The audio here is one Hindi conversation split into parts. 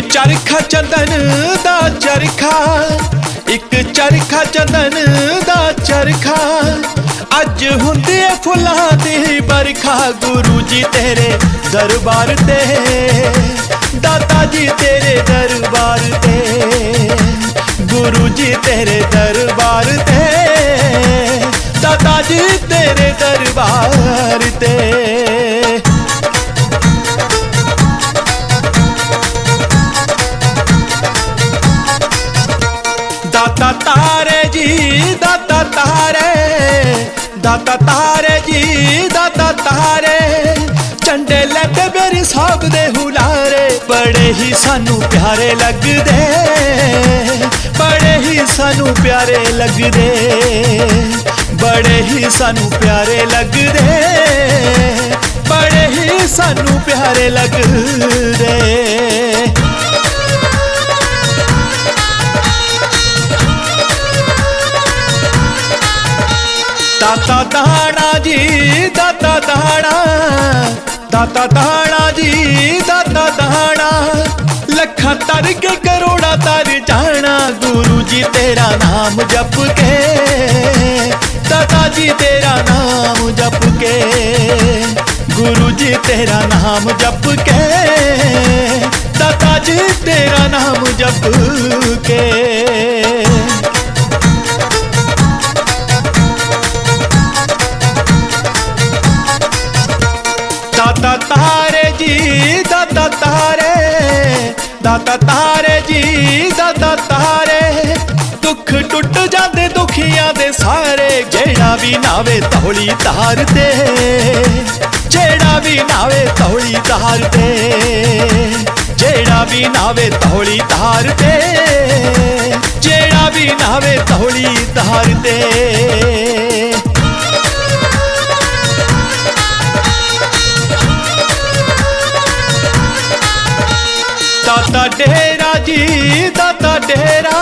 चरखा चंदन दा चरखा, एक चरखा चंदन दा चरखा, अज हुंदी फुलां दी बरखा। गुरु जी तेरे दरबार ते, दाता जी तेरे दरबार ते, गुरु जी तेरे दरबार ते, दाता जी तेरे दरबार ते। दाता तारे जी दाता तारे, दाता तारे जी दाता तारे, झंडे लैते मेरी साहब दे हुलारे। बड़े ही सानू प्यारे लगदे, बड़े ही सानू प्यारे लगदे, बड़े ही सानू प्यारे लगदे, बड़े ही सानू प्यारे लगदे। दाता दाना जी दाता दाना, दाता दाना जी दाता दाना, लखा तर के करोड़ा तर जाना। गुरु जी तेरा नाम जप के, दाता जी तेरा नाम जप के, गुरु जी तेरा नाम जप के, दाता जी तेरा नाम जप के। दाता तारे जी दाता तारे, दाता तारे जी दाता तारे, दुख टुट जाते दुखियां दे सारे। जेड़ा भी नावे तौली तार ते, जेड़ा भी नावे तौली तार ते, जेड़ा भी नावे तौली तार ते, जेड़ा भी नावे तौली तार ते। दाता डेरा जी दाता डेरा,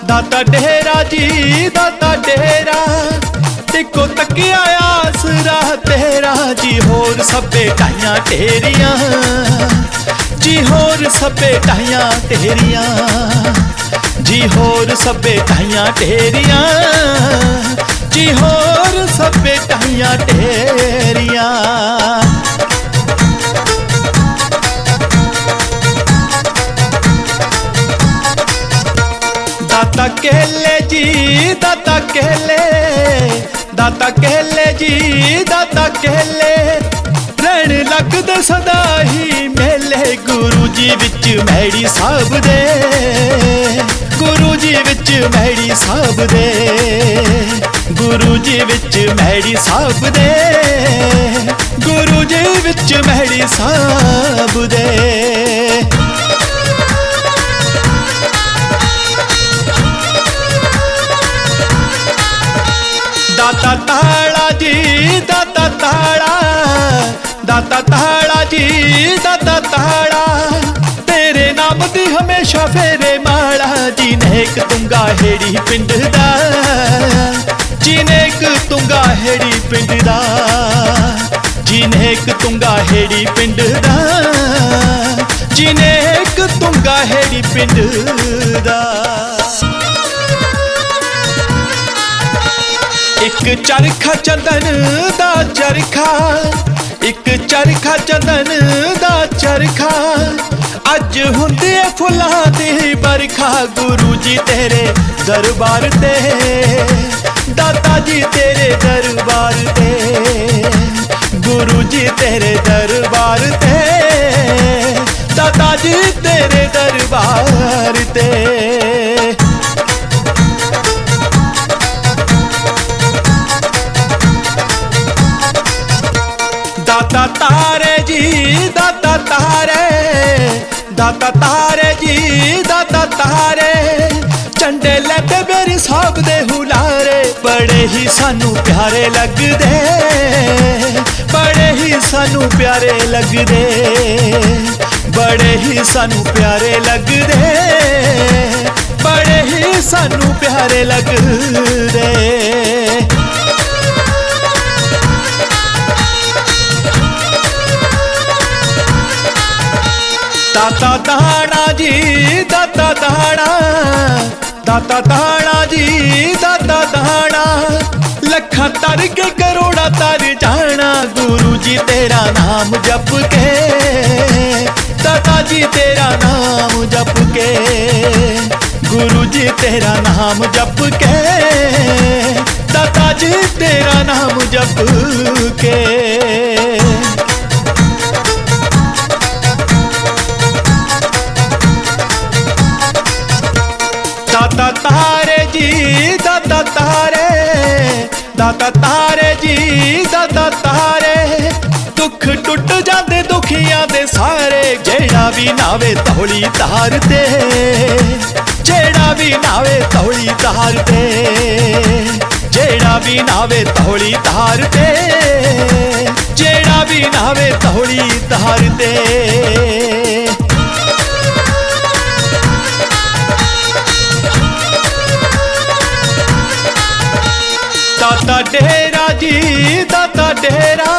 दाता डेरा जी दाता डेरा, इको तकिया आसरा तेरा। जी होर सबे टाइयां तेरियां, जी होर सबे टाइयां तेरियां, जी होर सबे टाइयां तेरियां, जी होर सबे टाइयां तेरियां। दाता केले जी दाता केले, दाता केले जी दाता केले, रहन लगदे सदा ही मेले। गुरु जी विच मैड़ी साहब दे, गुरु जी विच मैड़ी साहब दे, गुरु जी विच मैड़ी साहब दे, गुरु जी विच मैड़ी साहब दे। दाता ताड़ा जी दाता ताड़ा, दाता ताड़ा जी दाता ताड़ा, तेरे नाम दी हमेशा फेरे माड़ा। जी नेक तुंगा हेड़ी पिंड दा, जी नेक तुंगा हेड़ी पिंड दा, जी नेक तुंगा हेड़ी पिंड दा, जी नेक तुंगा हेड़ी पिंड दा। एक चरखा चंदन दा चरखा, एक चरखा चंदन दा चरखा, अज हुंदी फुलां दी बरखा। गुरु जी तेरे दरबार ते, दाता जी तेरे दरबार ते, गुरु जी तेरे दरबार ते, दाता जी तेरे दरबार ते। दाता तारे जी दाता तारे, दाता तारे जी दाता तारे, झंडे लैते मेरी साहब दे हुलारे। बड़े ही सानू प्यारे लगदे, बड़े ही सानू प्यारे लगदे, बड़े ही सानू प्यारे लगदे, बड़े ही सानू प्यारे लगदे। दाता दाना दाना, दाता दाना जी दाता दाना। लखा तर के करोड़ा तर जाना, गुरु जी तेरा नाम जप के, दाता जी तेरा नाम जप के, गुरु जी तेरा नाम जप के, दाता जी तेरा नाम जप के। दाता तारे जी दाता तारे, दाता तारे जी दाता तारे। दुख टुट जाते दुखियां दे सारे, जेड़ा भी नावे तौली तार दे, जेड़ा भी नावे तौली तार दे, जेड़ा भी नावे तौली तार दे, जेड़ा भी नावे तौली तार दे। दाता डेरा जी दाता डेरा,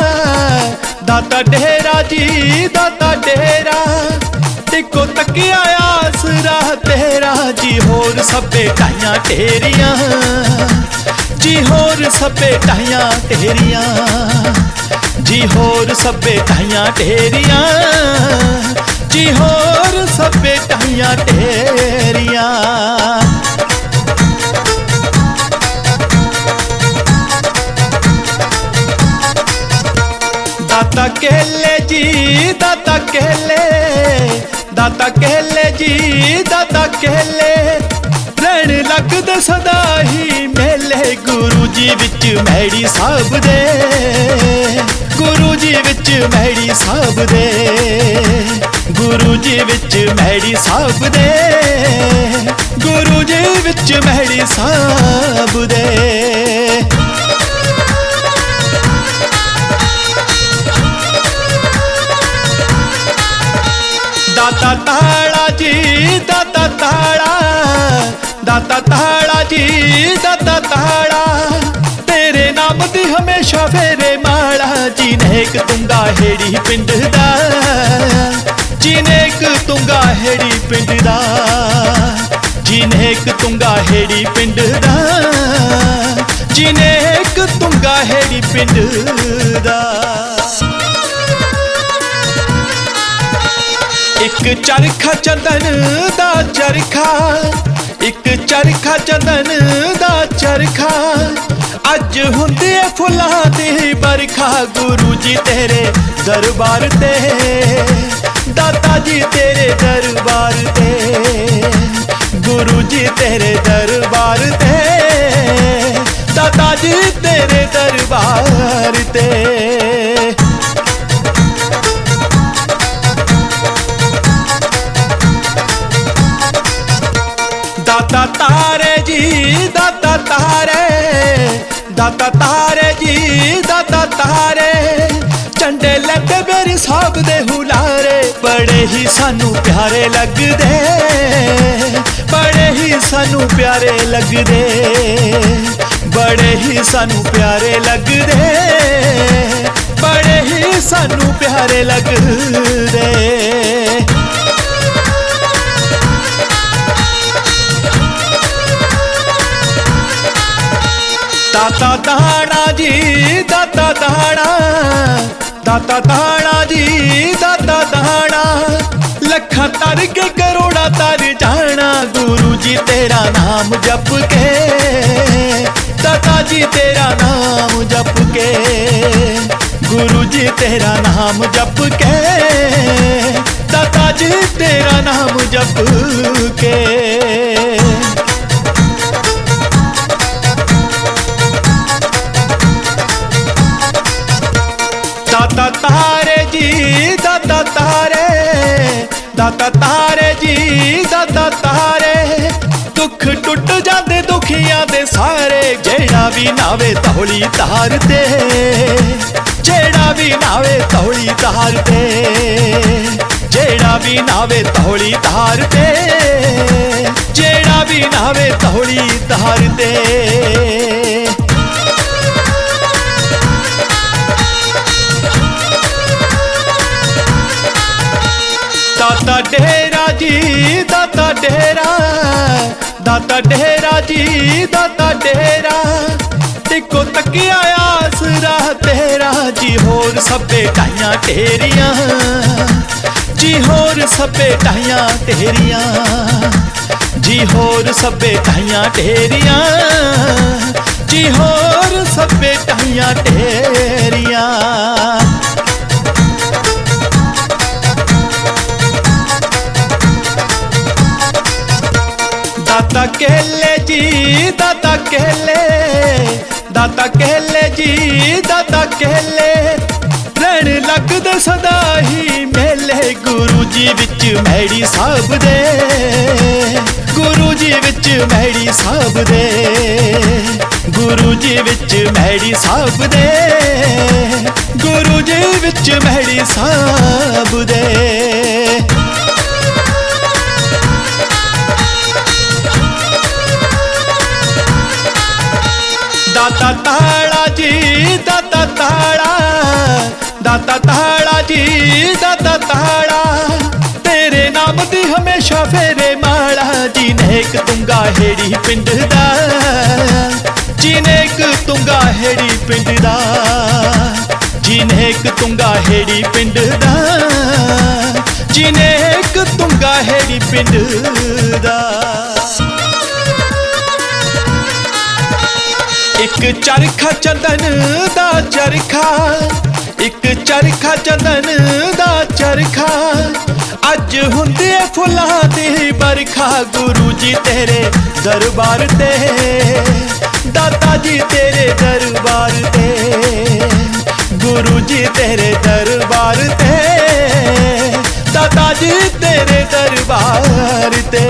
दाता डेरा जी दाता डेरा। टिको तकिया आसरा तेरा जी, होर सबे टाइयां तेरियां जी, होर सबे टाइयां तेरियां जी, होर सबे टाइयां तेरियां जी, होर सबे टाइयां तेरियां। दाता केले जी दाता केले, दाता केले जी दाता केले। रहन लगदे सदा ही मेले, गुरु जी विच मैड़ी साहब दे, गुरु जी विच मैड़ी साहब दे, गुरु जी विच मैड़ी साहब दे, गुरु जी विच मैड़ी साहब दे। दाता ताड़ा जी दाता ताड़ा, दाता ताड़ा जी दाता ताड़ा। तेरे नाम दी हमेशा फेरे माड़ा, जिनेक तुंगा हेड़ी पिंड दा, जिनेक तुंगा हेड़ी पिंड दा, जिनेक तुंगा हेड़ी पिंड दा, जिनेक तुंगा हेड़ी पिंड दा। एक चरखा चंदन दा चरखा, एक चरखा चंदन दा चरखा। अज हुंदी फुलां दी बरखा, गुरु जी तेरे दरबार ते, दाता जी तेरे दरबार ते, गुरु जी तेरे दरबार ते, दाता जी तेरे दरबार ते। दाता तारे जी दाता तारे, दाता तारे जी दाता तारे। झंडे लगदे मेरे साहब दे हुलारे, बड़े ही सानू प्यारे लगदे, बड़े ही सानू प्यारे लगदे, बड़े ही सानू प्यारे लगदे, बड़े ही सानू प्यारे लगदे। दाता दाना जी दाता दाना, दाता दाना जी दाता दाना। लखा तर के करोड़ा तर जाना, गुरु जी तेरा नाम जप के, दाता जी तेरा नाम जप के, गुरु जी तेरा नाम जप के, दाता जी तेरा नाम जप के। दाता तारे जी दाता तारे, दाता तारे जी दाता तारे। दुख टुट जाते दुखियां दे सारे, जेड़ा भी नावे तौली तार दे, जेड़ा भी नावे तौली तार दे, जेड़ा भी नावे तौली तार दे, जेड़ा भी नावे तौली तार दे। दाता डेरा जी दाता डेरा जी दाता डेरा इको तकिया आसरा तेरा जी होर सबे ढाइयां तेरियां जी होर सबे ढाइयां तेरियां जी होर सबे ढाइयां तेरियां जी होर सबे ढाइयां तेरियां। दाता केले जी दाता केले जी दाता केले रहन लगदे सदा ही मेले गुरु जी विच मैड़ी साहब दे गुरु जी विच मैड़ी साहब दे गुरु जी विच मैड़ी साहब दे गुरु जी विच मैड़ी साहब दे। दाता ताड़ा जी दाता ताड़ा जी दाता ताड़ा तेरे नाम दी हमेशा फेरे माड़ा जी नेक तुंगा हेड़ी पिंड दा जी नेक तुंगा हेड़ी पिंड दा जी नेक तुंगा हेड़ी पिंड दा जी नेक तुंगा हेड़ी पिंड दा। एक चरखा चंदन दा चरखा एक चरखा चंदन दा चरखा अज हुंदे फुलां दी बरखा गुरु जी तेरे दरबार ते दाता जी तेरे दरबार ते गुरु जी तेरे दरबार ते दाता जी तेरे दरबार ते।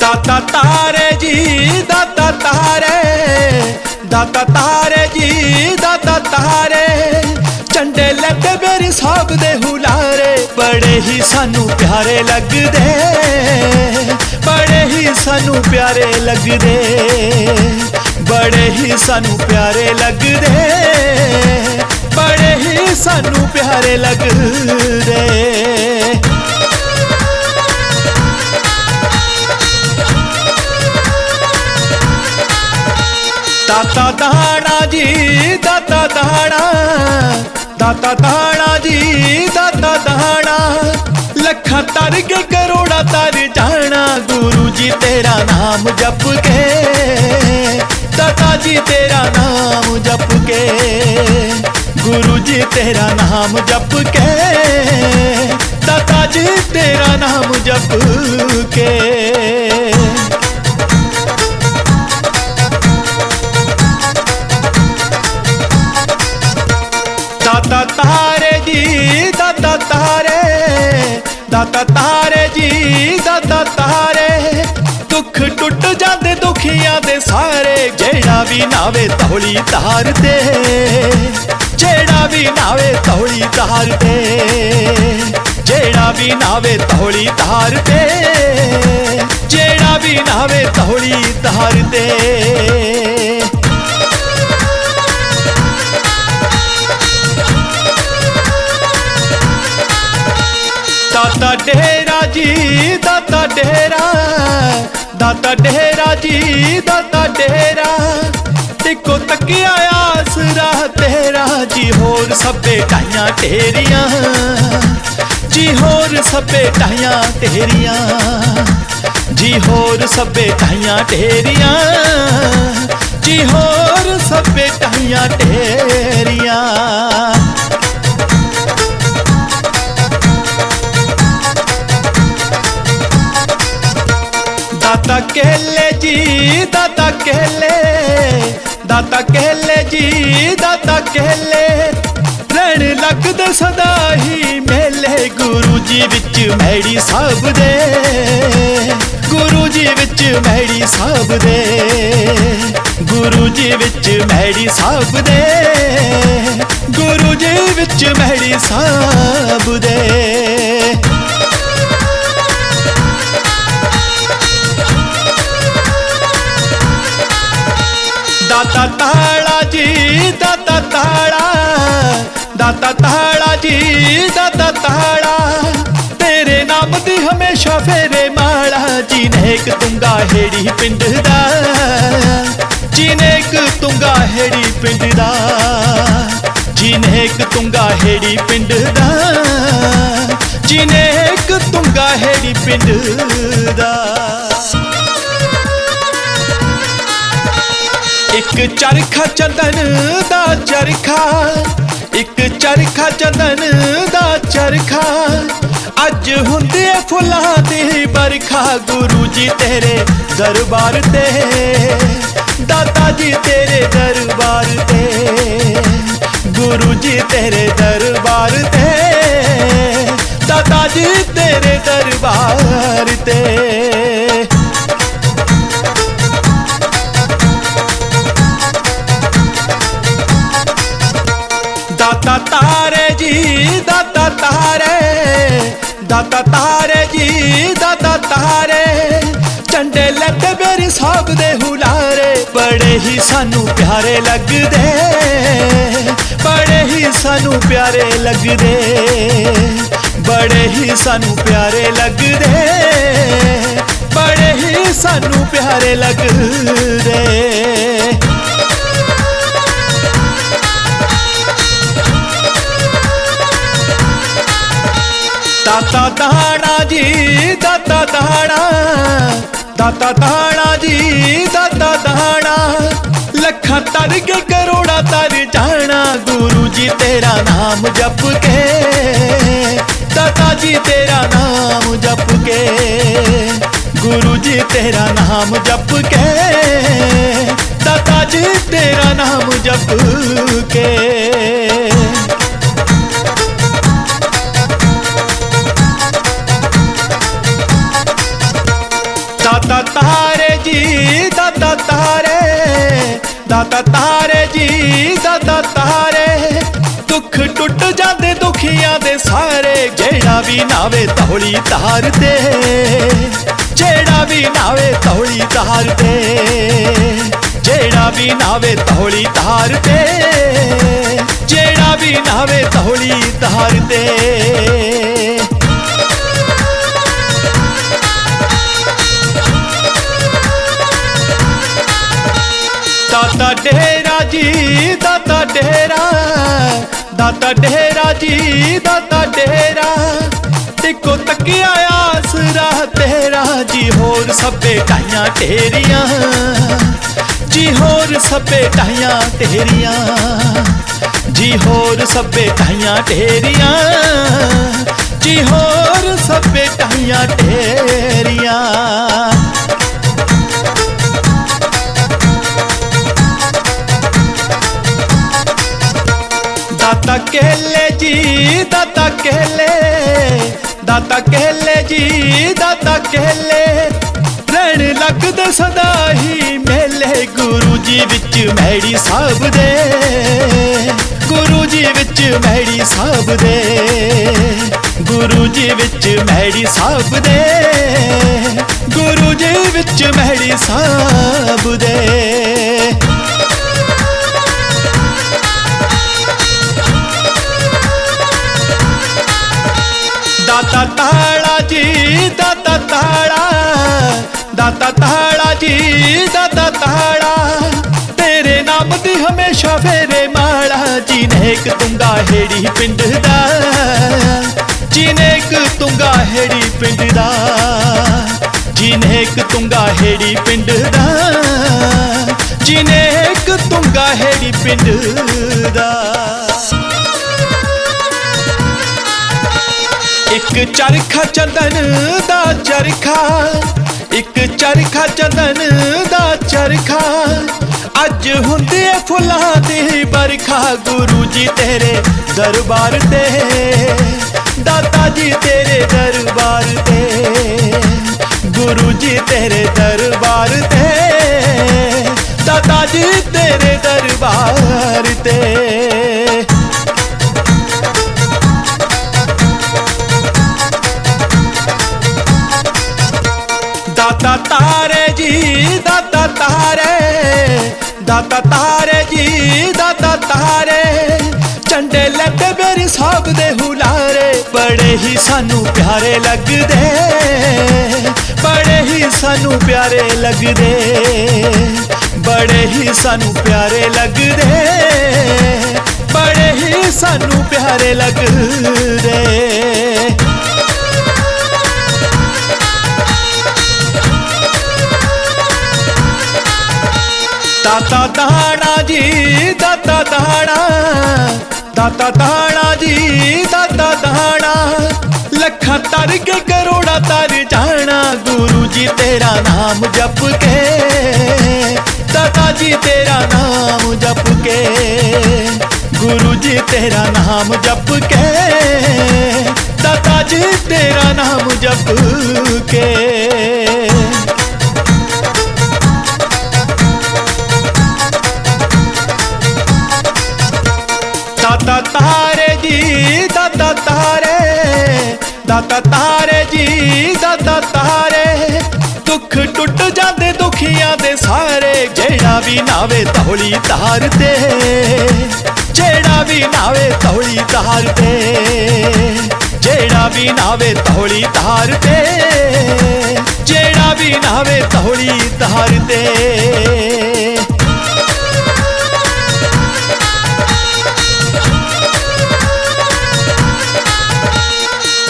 दाता तारे जी दाता तारे जी दाता तारे झंडे लगे मेरे साहब दे हुलारे बड़े ही सानू प्यारे लगदे बड़े ही सानू प्यारे लगदे बड़े ही सानू प्यारे लगदे बड़े ही सानू प्यारे लगदे। दाता दाना जी दाता दाना जी दाता दाना लखा तर के करोड़ा तर जाना गुरु जी तेरा नाम जप के दाता जी तेरा नाम जप के गुरु जी तेरा नाम जप के दाता जी तेरा नाम जप के। दाता तारे जी दाता तारे जी दाता तारे दुख टुट जाते दुखियां दे सारे जेड़ा भी नावे तौली तार दे जेड़ा भी नावे तौली तार दे जेड़ा भी नावे तौली तार दे जेड़ा भी नावे तौली तार दे। दाता डेरा जी दाता डेरा जी दाता डेरा इको तकिया आसरा तेरा जी होर सबे ढाइयां तेरियां जी होर सबे ढाइयां तेरियां जी होर सबे ढाइयां तेरियां जी होर सबे ढाइयां तेरियां। दाता केले जी दाता केले जी दाता केले रहन लगदे सदा ही मेले गुरु जी विच मैड़ी साहब दे गुरु जी विच मैड़ी साहब दे गुरु जी विच मैड़ी साहब दे गुरु जी विच मैड़ी साहब दे। दाता ताड़ा जी दाता ताड़ा दाता ताड़ा जी दाता ताड़ा तेरे नाम दी हमेशा फेरे माला जी नेक तुंगा हेड़ी पिंड दा जी नेक तुंगा हेड़ी पिंड दा जी नेक तुंगा हेड़ी पिंड दा जी नेक तुंगा हेड़ी पिंड दा। एक चरखा चंदन दा चरखा एक चरखा चंदन दा चरखा अज हुंदे फुल्लां दी बरखा गुरु जी तेरे दरबार ते दाता जी तेरे दरबार ते गुरु जी तेरे दरबार ते दाता जी तेरे दरबार ते। दाता तारे जी दाता तारे दाता तारे जी दाता तारे झंडे लैते मेरे साहब दे हुलारे बड़े ही सानू प्यारे लगदे बड़े ही सानू प्यारे लगदे बड़े ही सानू प्यारे लगदे बड़े ही सानू प्यारे लगदे। दाता दाना जी दाता दाना दाता दाना जी दाता दाना लखा तर के करोड़ा तर जाना गुरु जी तेरा नाम जप के दाता जी तेरा नाम जप के गुरु जी तेरा नाम जप के दाता जी तेरा नाम जप के। दाता तारे जी दाता तारे दाता तारे जी दाता तारे दुख टुट जाते दुखियां दे सारे जेड़ा भी नावे तौली तार दे जेड़ा भी नावे तौली तार दे जेड़ा भी नावे तौली तार दे जेड़ा भी नावे तौली तार दे। दाता डेरा जी दाता डेरा दाता डेरा जी दाता डेरा टिको तकिया आसरा तेरा जी होर सबे टाइयां तेरियां जी होर सबे टाइयां तेरियां जी होर सबे टाइयां तेरियां जी होर सबे टाइयां तेरियां। दाता केले जी दाता केले दाता केले जी दाता केले रहन लगदे सदा ही मेले गुरु जी विच मैड़ी साहब दे गुरु जी विच मैड़ी साहब दे गुरु जी विच मैड़ी साहब दे गुरु जी विच मैड़ी साहब दे। दाता ताड़ा जी दाता ताड़ा दाता ताड़ा जी दाता ताड़ा तेरे नाम दी हमेशा फेरे माला जी नेक तुंगा हेड़ी पिंड दा जी नेक तुंगा हेड़ी पिंड दा जी नेक तुंगा हेड़ी पिंड दा जी नेक तुंगा हेड़ी पिंड दा। एक चरखा चंदन दा चरखा एक चरखा चंदन दा चरखा अज हुंदे फुल्लां दी बरखा गुरु जी तेरे दरबार ते दाता जी तेरे दरबार ते गुरु जी तेरे दरबार ते दाता जी तेरे दरबार ते। दाता तारे जी दाता तारे दाता तारे जी दाता तारे झंडे लैते बेरी साहब दे हुलारे, बड़े ही सानू प्यारे लगदे, बड़े ही सानू प्यारे लगदे, बड़े ही सानू प्यारे लगदे, बड़े ही सानू प्यारे लगदे। दाता दाना जी दाता दाना, दाता दाना जी दाता दाना, लखा तर के करोड़ा तर जाना, गुरु जी तेरा नाम जप के, दाता जी तेरा नाम जप के, गुरु जी तेरा नाम जप के, दाता जी तेरा नाम जप के। दाता तारे जी दाता तारे, दाता तारे जी दाता तारे, दुख टुट जाते दुखियां दे सारे, जेड़ा भी नावे तौली तार ते, जेड़ा भी नावे तौली तार ते, जेड़ा भी नावे तौली तार ते, जेड़ा भी नावे तौली तार ते।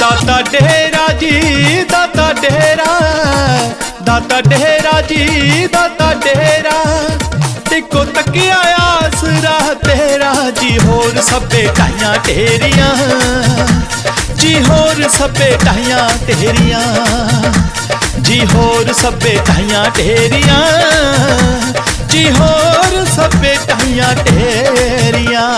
दाता डेरा जी दाता डेरा, दाता डेरा जी दाता डेरा, टिको तकिया आसरा तेरा जी, होर सबे टाइयां तेरियां जी, होर सबे टाइयां तेरियां जी, होर सबे टाइयां तेरियां जी, होर सबे टाइयां तेरियां।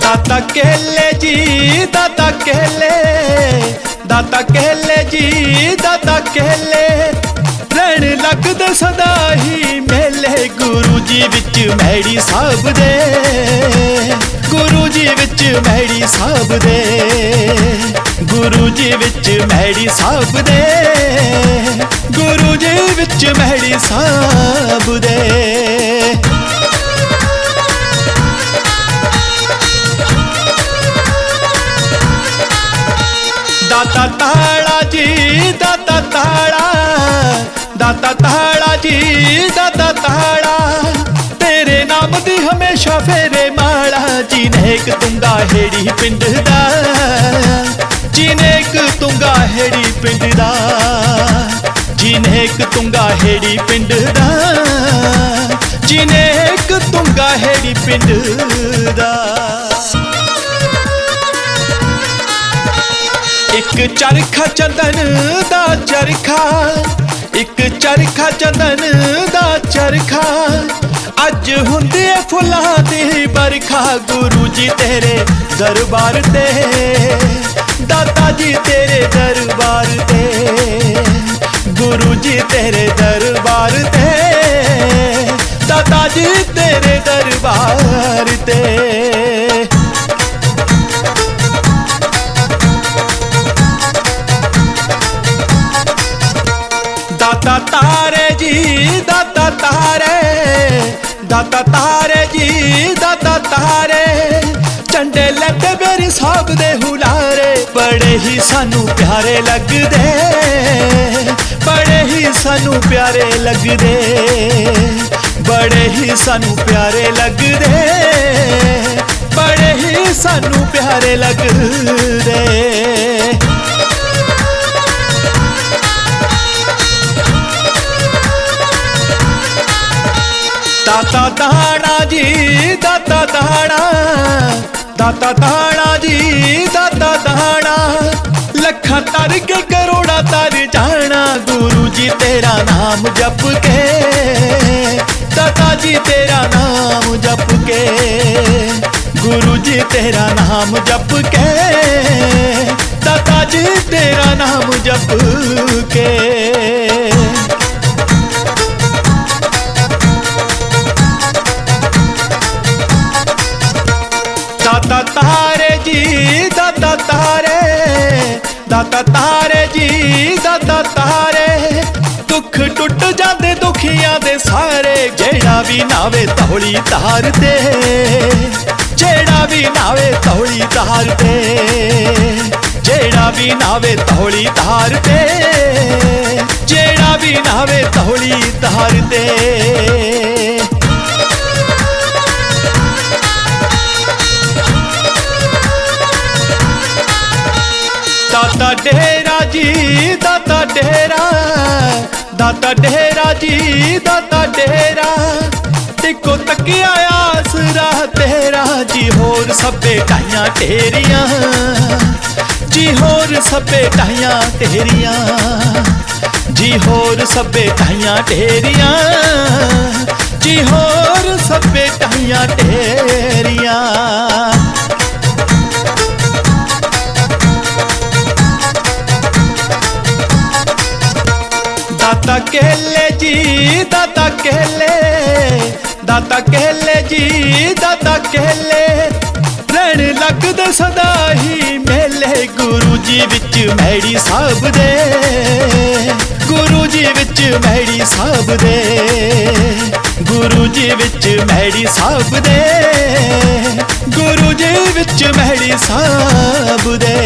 दाता केले जी दाता केले, दाता केले जी दाता केले, रहन लगदे सदा ही मेले, गुरु जी विच मैड़ी साहब दे, गुरु जी विच मैड़ी साहब दे, गुरु जी विच मैड़ी साहब दे, गुरु जी विच मैड़ी साहब दे। दाता ताड़ा जी दाता ताड़ा, दाता ताड़ा जी दाता ताड़ा, तेरे नाम दी हमेशा फेरे माड़ा, जिनेक तुंगा हेड़ी पिंड दा, जिनेक तुंगा हेड़ी पिंड दा, जिनेक तुंगा हेड़ी पिंड दा, जिनेक तुंगा हेड़ी पिंड दा। एक चरखा चंदन दा चरखा, एक चरखा चंदन दा चरखा, अज हुंदी फुलां दी बरखा, गुरु जी तेरे दरबार ते, दाता जी तेरे दरबार ते, गुरु जी तेरे दरबार ते, दाता जी तेरे दरबार ते। दाता तारे जी दाता तारे, दाता तारे जी दाता तारे, झंडे लैते बेरी साहब दे हुलारे, बड़े ही सानू प्यारे लगदे, बड़े ही सानू प्यारे लगदे, बड़े ही सानू प्यारे लगदे, बड़े ही सानू प्यारे लगदे। दाता दाना जी दाता दाना, दाता दाना जी दाता दाना, लखा तर के करोड़ा तर जाना, गुरु जी तेरा नाम जप के, दाता जी तेरा नाम जप के, गुरु जी तेरा नाम जप के, दाता जी तेरा नाम जप के। दाता तारे जी दाता तारे, दाता तारे जी दाता तारे, दुख टुट दे सारे, जेड़ा भी नावे तौली तार ते, जेड़ा भी नावे तौली तार ते, जेड़ा भी नावे तौली तार ते, जेड़ा भी नावे तौली तार ते। दाता डेरा जी दाता डेरा, दाता डेरा जी दाता डेरा, टिको तकिया आसरा तेरा जी, होर सब्बे टाइयां तेरियां जी, होर सब्बे टाइयां तेरियां जी, होर सब्बे टाइयां तेरियां जी, होर सब्बे टाइयां तेरियां। दाता कहले जी दाता कहले, दाता कहले जी दाता कहले, रहन लगदे सदा ही मेले, गुरु जी विच मैड़ी साहब दे, गुरु जी विच मैड़ी साहब दे, गुरु जी विच मैड़ी साहब दे, गुरु जी विच मैड़ी साहब दे।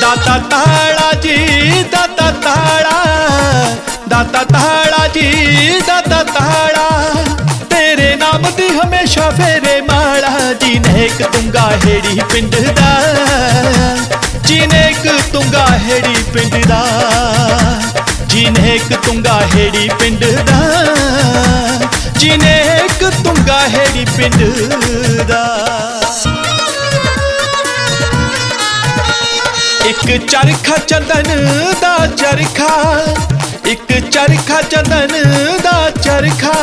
दाता ताड़ा जी दाता ताड़ा, दाता ताड़ा जी दाता ताड़ा, तेरे नाम दी हमेशा फेरे माड़ा जी, नेक तुंगा हेड़ी पिंड दा जी, नेक तुंगा हेड़ी पिंड दा जी, नेक तुंगा हेड़ी पिंड दा जी, नेक तुंगा हेड़ी पिंड दा। एक चरखा चंदन दा चरखा, एक चरखा चंदन दा चरखा,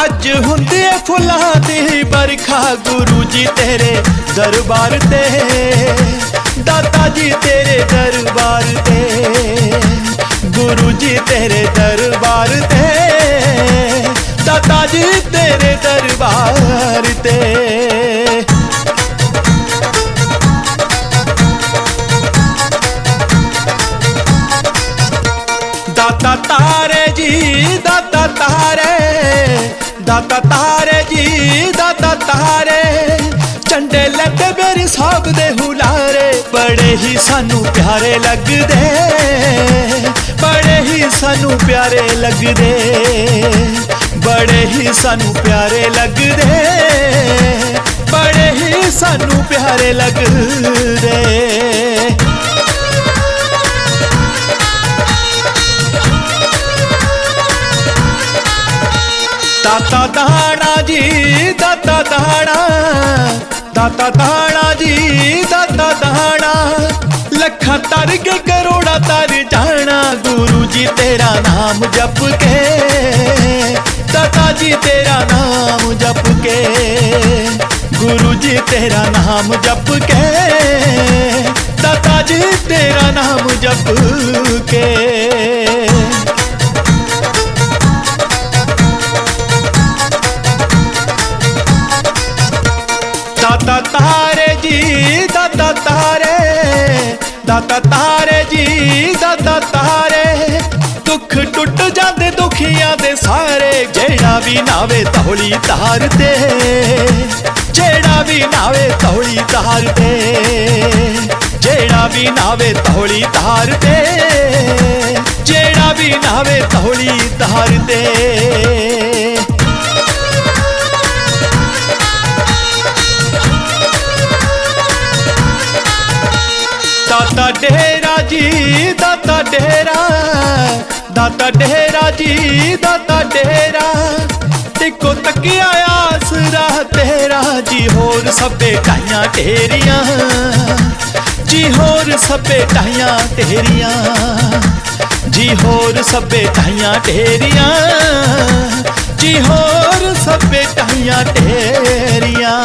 अज हुंदे फुलां दी बरखा, गुरु जी तेरे दरबार ते, दाता जी तेरे दरबार ते, गुरु जी तेरे दरबार ते, दाता जी तेरे दरबार ते। दाता तारे जी दाता तारे, दाता तारे जी दाता तारे, झंडे लगे मेरे साहब दे हुलारे, बड़े ही सानू प्यारे लगदे, बड़े ही सानू प्यारे लगदे, बड़े ही सानू प्यारे लगदे, बड़े ही सानू प्यारे लगदे। दाता दाना जी दाता दाना, दाता दाना जी दाता दाना, लखा तर के करोड़ा तर जाना, गुरु जी तेरा नाम जप के, दाता जी तेरा नाम जप के, गुरु जी तेरा नाम जप के, दाता जी तेरा नाम जप के। दाता तारे जी दाता तारे, दाता तारे जी दाता तारे, दुख टुट जाते दुखियां दे सारे, जेड़ा भी नावे तौली तार ते, जेड़ा भी नावे तौली तार ते, जेड़ा भी नावे तौली तार ते, जेड़ा भी नावे तौली तार ते। दाता डेरा जी दाता डेरा, दाता डेरा जी दाता डेरा, टिको तकिया आसरा तेरा जी, होर सब्बे टाइयां तेरियां जी, होर सब्बे टाइयां तेरियां जी, होर सब्बे टाइयां तेरियां जी, होर सब्बे टाइयां तेरियां।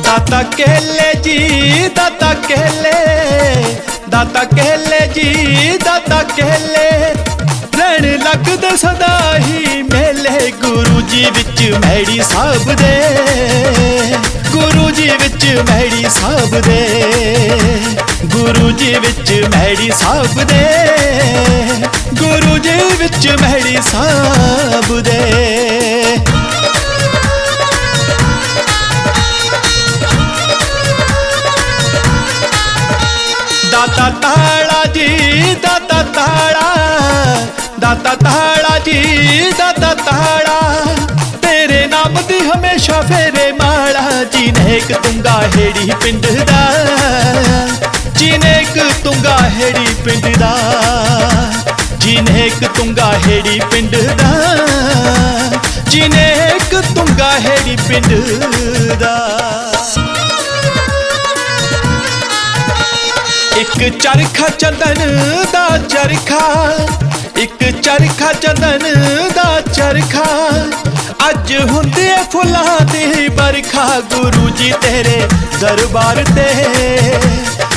दाता कहले जी दाता कहले, दाता कहले जी दाता कहले, ਰਹਿਣ ਲੱਗਦੇ ਸਦਾ ਹੀ ਮੇਲੇ ਗੁਰੂ ਜੀ ਵਿੱਚ ਮੈੜੀ ਸਾਹਿਬ ਦੇ, ਗੁਰੂ ਜੀ ਵਿੱਚ ਮੈੜੀ ਸਾਹਿਬ ਦੇ, ਗੁਰੂ ਜੀ ਵਿੱਚ ਮੈੜੀ ਸਾਹਿਬ ਦੇ, ਗੁਰੂ ਜੀ ਵਿੱਚ ਮੈੜੀ ਸਾਹਿਬ ਦੇ। ਦਾਤਾ ਤਾੜਾ ਜੀ ਦਾਤਾ ਤਾੜਾ, ਦਾਤਾ ਤਾੜਾ ਜੀ ਦਾਤਾ ਤਾੜਾ, ਤੇਰੇ ਨਾਮ ਦੀ ਹਮੇਸ਼ਾ ਫੇਰੇ ਮਾਲਾ। ਜੀ ਨੇਕ ਤੁੰਗਾ ਹੇੜੀ ਪਿੰਡ ਦਾ, ਜੀ ਨੇਕ ਤੁੰਗਾ ਹੇੜੀ ਪਿੰਡ ਦਾ, ਜੀ ਨੇਕ ਤੁੰਗਾ ਹੇੜੀ ਪਿੰਡ ਦਾ, ਜੀ ਨੇਕ ਤੁੰਗਾ ਹੇੜੀ ਪਿੰਡ ਦਾ। ਇੱਕ ਚਰਖਾ ਚੰਦਨ ਦਾ ਚਰਖਾ, ਇੱਕ ਚਰਖਾ ਚੰਦਨ ਦਾ ਚਰਖਾ, ਅੱਜ ਹੁੰਦੀ ਏ ਫੁੱਲਾਂ ਦੀ ਬਰਖਾ। ਗੁਰੂ ਜੀ ਤੇਰੇ ਦਰਬਾਰ ਤੇ,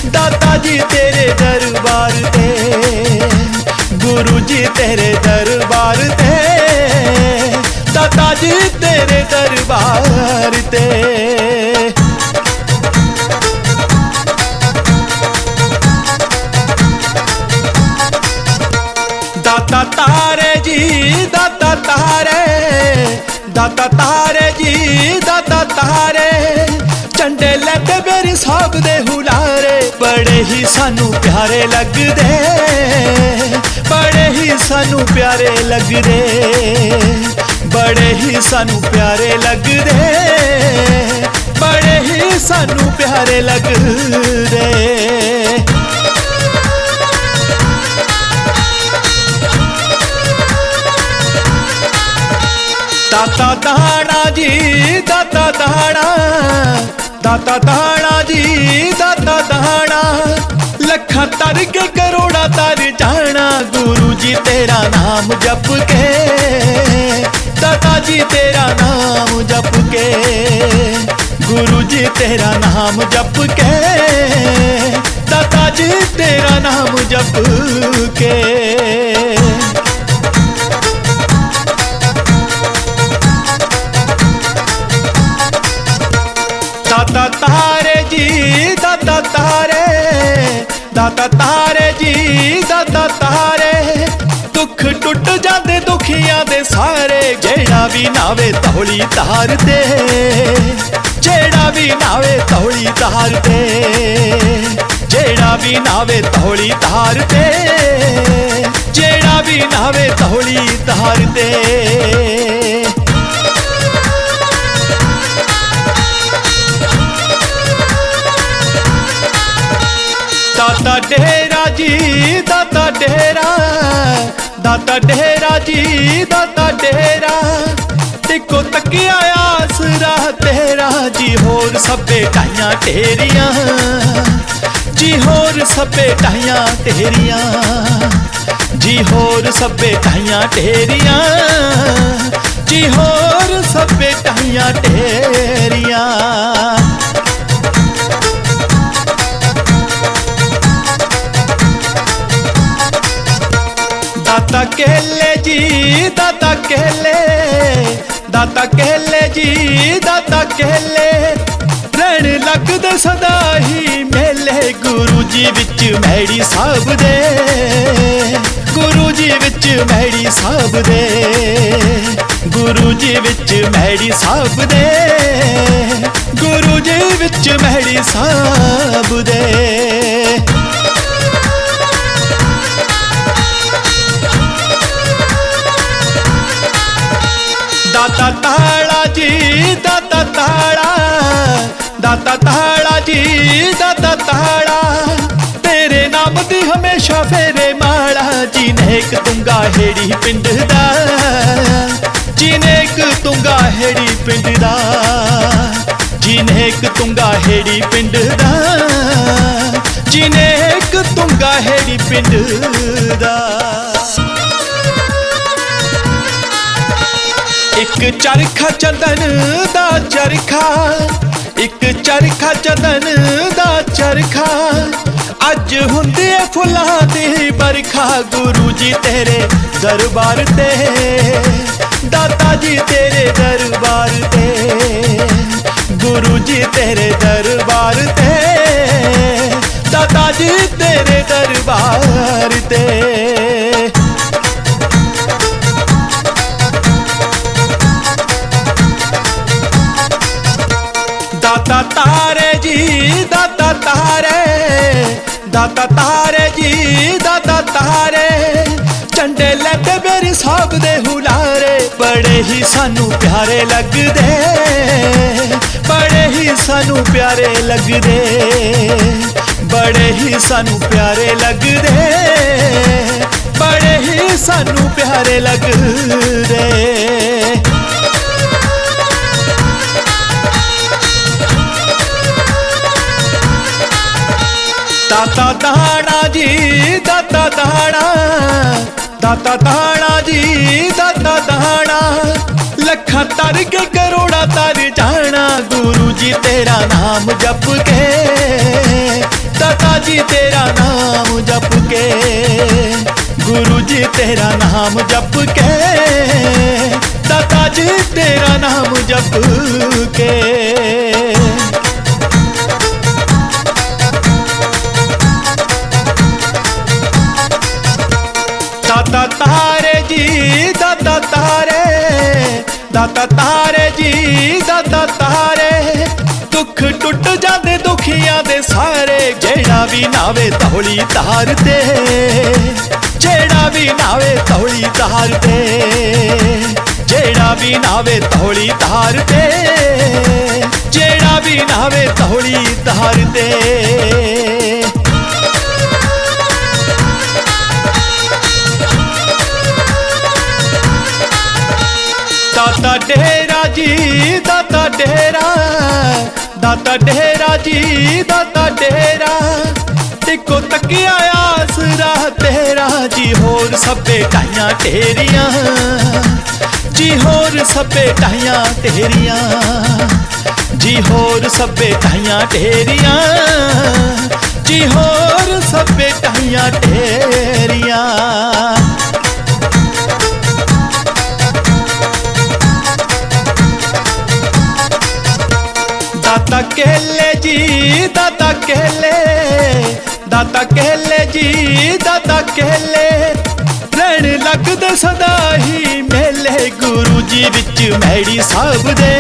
ਦਾਤਾ ਜੀ ਤੇਰੇ ਦਰਬਾਰ ਤੇ, ਗੁਰੂ ਜੀ ਤੇਰੇ ਦਰਬਾਰ ਤੇ, ਦਾਤਾ ਜੀ ਤੇਰੇ ਦਰਬਾਰ ਤੇ। ਦਾਤਾ ਤਾਰੇ ਜੀ ਦਾਤਾ ਤਾਰੇ, ਦਾਤਾ ਤਾਰੇ ਜੀ ਦਾਤਾ ਤਾਰੇ, ਝੰਡੇ ਲੈਂਦੇ ਮੇਰੀ ਸਾਹਿਬ ਦੇ ਹੁਲਾਰੇ। ਬੜੇ ਹੀ ਸਾਨੂੰ ਪਿਆਰੇ ਲੱਗਦੇ, ਬੜੇ ਹੀ ਸਾਨੂੰ ਪਿਆਰੇ ਲੱਗਦੇ, ਬੜੇ ਹੀ ਸਾਨੂੰ ਪਿਆਰੇ ਲੱਗਦੇ, ਬੜੇ ਹੀ ਸਾਨੂੰ ਪਿਆਰੇ ਲੱਗਦੇ। ਦਾਤਾ ਤਾੜਾ ਜੀ ਦਾਤਾ ਤਾੜਾ, ਦਾਤਾ ਤਾੜਾ ਜੀ ਦਾਤਾ ਤਾੜਾ, ਲੱਖਾਂ ਤਰ ਕੇ ਕਰੋੜਾਂ ਤਰ ਜਾਣਾ। ਗੁਰੂ ਜੀ ਤੇਰਾ ਨਾਮ ਜਪ ਕੇ, ਦਾਤਾ ਜੀ ਤੇਰਾ ਨਾਮ ਜਪ ਕੇ, ਗੁਰੂ ਜੀ ਤੇਰਾ ਨਾਮ ਜਪ ਕੇ, ਦਾਤਾ ਜੀ ਤੇਰਾ ਨਾਮ ਜਪ ਕੇ। ਦਾਤਾ ਤਾਰੇ ਜੀ ਦਾਤਾ ਤਾਰੇ, ਦਾਤਾ ਤਾਰੇ ਜੀ ਦਾਤਾ ਤਾਰੇ, ਦੁੱਖ ਟੁੱਟ ਜਾਂਦੇ ਦੁਖੀਆਂ ਦੇ ਸਾਰੇ। ਜਿਹੜਾ ਵੀ ਨਾਵੇ ਧੌਲੀ ਧਾਰ ਤੇ, ਜਿਹੜਾ ਵੀ ਨਾਵੇ ਧੌਲੀ ਧਾਰ ਤੇ, ਜਿਹੜਾ ਵੀ ਨਾਵੇ ਧੌਲੀ ਧਾਰ ਤੇ, ਜਿਹੜਾ ਵੀ ਨਾਵੇ ਧੌਲੀ ਧਾਰ ਤੇ। ਦਾਤਾ ਡੇਰਾ ਜੀ ਦਾਤਾ ਡੇਰਾ, ਦਾਤਾ ਡੇਰਾ ਜੀ ਦਾਤਾ ਡੇਰਾ, ਇੱਕੋ ਤੱਕਿਆ ਆਸਰਾ ਤੇਰਾ। ਜੀ ਹੋਰ ਸਭੇ ਢਾਈਆਂ ਢੇਰੀਆਂ, ਜੀ ਹੋਰ ਸਭੇ ਢਾਈਆਂ ਢੇਰੀਆਂ, ਜੀ ਹੋਰ ਸਭੇ ਢਾਈਆਂ ਢੇਰੀਆਂ, ਜੀ ਹੋਰ ਸਭੇ ਢਾਈਆਂ ਢੇਰੀਆਂ। ਦਾਤਾ ਕੇਲੇ ਜੀ ਦਾਤਾ ਕੇਲੇ, ਦਾਤਾ ਕੇਲੇ ਜੀ ਦਾਤਾ ਕੇਲੇ, ਰਹਿਣ ਲੱਗਦੇ ਸਦਾ ਹੀ ਮੇਲੇ ਗੁਰੂ ਜੀ ਵਿੱਚ ਮੈੜੀ ਸਾਹਿਬ ਦੇ, ਗੁਰੂ ਜੀ ਵਿੱਚ ਮੈੜੀ ਸਾਹਿਬ ਦੇ, ਗੁਰੂ ਜੀ ਵਿੱਚ ਮੈੜੀ ਸਾਹਿਬ ਦੇ, ਗੁਰੂ ਜੀ ਵਿੱਚ ਮੈੜੀ ਸਾਹਿਬ ਦੇ। ਦਾਤਾ ਤਾੜਾ ਜੀ ਦਾਤਾ ਤਾੜਾ, ਦਾਤਾ ਤਾੜਾ ਜੀ ਦਾਤਾ ਤਾੜਾ, ਤੇਰੇ ਨਾਮ ਦੀ ਹਮੇਸ਼ਾ ਫੇਰੇ ਮਾਲਾ। ਜੀ ਨੇਕ ਤੁੰਗਾ ਹੇੜੀ ਪਿੰਡ ਦਾ, ਜੀ ਨੇਕ ਤੁੰਗਾ ਹੇੜੀ ਪਿੰਡ ਦਾ, ਜੀ ਨੇਕ ਤੁੰਗਾ ਹੇੜੀ ਪਿੰਡ ਦਾ, ਜੀ ਨੇਕ ਤੁੰਗਾ ਹੇੜੀ ਪਿੰਡ ਦਾ। ਇੱਕ ਚਰਖਾ ਚੰਦਨ ਦਾ ਚਰਖਾ, ਇੱਕ ਚਰਖਾ ਚੰਦਨ ਦਾ ਚਰਖਾ, ਅੱਜ अज हुंदी है फुल्लां दी बरखा गुरु जी तेरे दरबार ते, दाता जी तेरे दरबार ते, गुरु जी तेरे दरबार ते, दाता जी तेरे दरबार ते। दाता तारे जी दाता तारे, दाता तारे जी दाता तारे, झंडे लैते मेरे साहब दे हुलारे, बड़े ही सानू प्यारे लगदे, बड़े ही सानू प्यारे लगदे, बड़े ही सानू प्यारे लगदे, बड़े ही सानू प्यारे लगदे। दाता दाना जी दाता दाना, दाता दाना जी दाता दाना, लखा तर के करोड़ा तर जाना, गुरु जी तेरा नाम जप के, दाता जी तेरा नाम जप के, गुरु जी तेरा नाम जप के, दाता जी तेरा नाम जप के। दाता तारे जी दाता तारे, दाता तारे जी दाता तारे, दुख टुट जाते दुखियां दे सारे, जेड़ा भी नावे तौली तार ते, जेड़ा भी नावे तौली तार ते, जेड़ा भी नावे तौली तार ते, जेड़ा भी नावे तौली तार ते। दाता डेरा जी दाता डेरा, दाता डेरा जी दाता डेरा, टिको तकिया आसरा तेरा जी, होर सब्बे टाइयां तेरियां जी, होर सब्बे टाइयां तेरियां जी, होर सब्बे टाइयां तेरियां जी, होर सब्बे टाइयां तेरियां। दाता केले जी दाता केले, दाता केले जी दाता केले, रहन लगदे सदा ही मेले, गुरु जी विच मैड़ी साहब दे,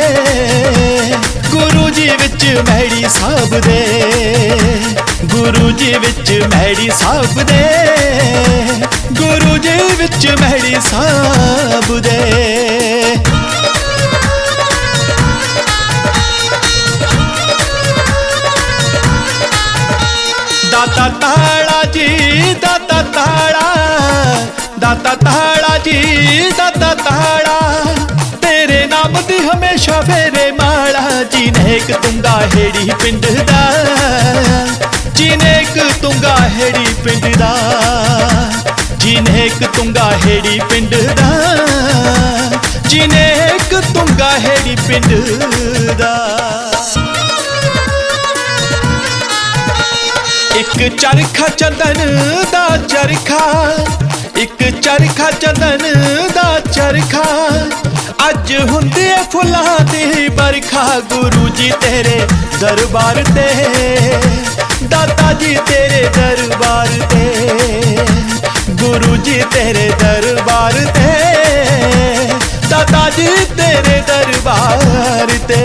गुरु जी विच मैड़ी साहब दे, गुरु जी विच मैड़ी साहब दे, गुरु जी विच मैड़ी साहब दे। दाता ताड़ा जी दाता ताड़ा, दाता ताड़ा जी दाता ताड़ा, तेरे नाम दी हमेशा फेरे माला, जी नेक तुंगा हेड़ी पिंड दा, जी नेक तुंगा हेड़ी पिंड दा, जी नेक तुंगा हेड़ी पिंड दा, जी नेक तुंगा हेड़ी पिंड दा। एक चरखा चंदन दा चरखा, एक चरखा चंदन दा चरखा, अज हुंदी है फुल्लां दी बरखा, गुरु जी तेरे दरबार ते, दाता जी तेरे दरबार ते, गुरु जी तेरे दरबार ते, दाता जी तेरे दरबार ते।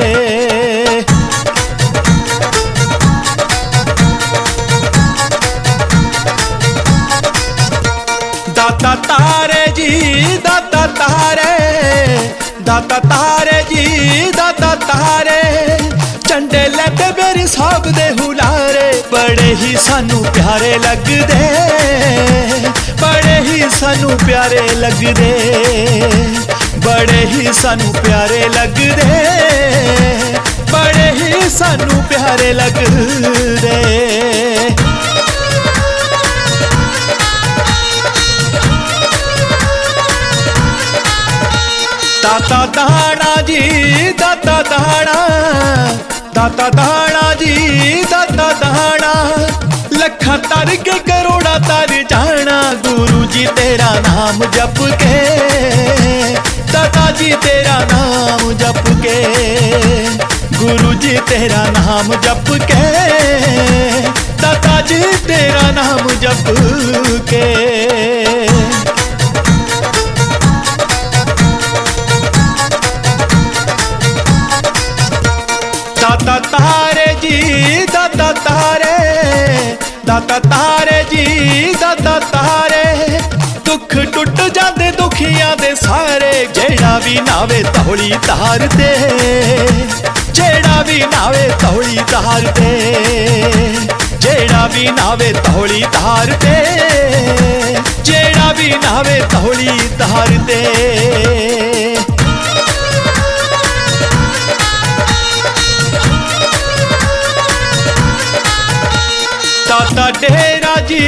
दाता तारे जी दाता तारे, दाता तारे जी दाता तारे, झंडे लैते मेरे साहब दे हुलारे, बड़े ही सानू प्यारे लगदे, बड़े ही सानू प्यारे लगदे, बड़े ही सानू प्यारे लगदे, बड़े ही सानू प्यारे लगदे। दाता दाना जी दाता दाना, दाता दाना जी दाता दाना, लखा तर के करोड़ा तर जाना गुरु जी तेरा नाम जप के, दाता जी तेरा नाम जप के, गुरु जी तेरा नाम जप के, दाता जी तेरा नाम जप के। दाता तारे जी दाता तारे, दाता तारे जी दाता तारे, दुख टुट जाते दुखियां दे सारे, जेड़ा भी नावे तौली तार दे, जेड़ा भी नावे तौली तार दे, जेड़ा भी नावे तौली तार दे, जेड़ा भी नावे तौली तार दे। दाता डेरा जी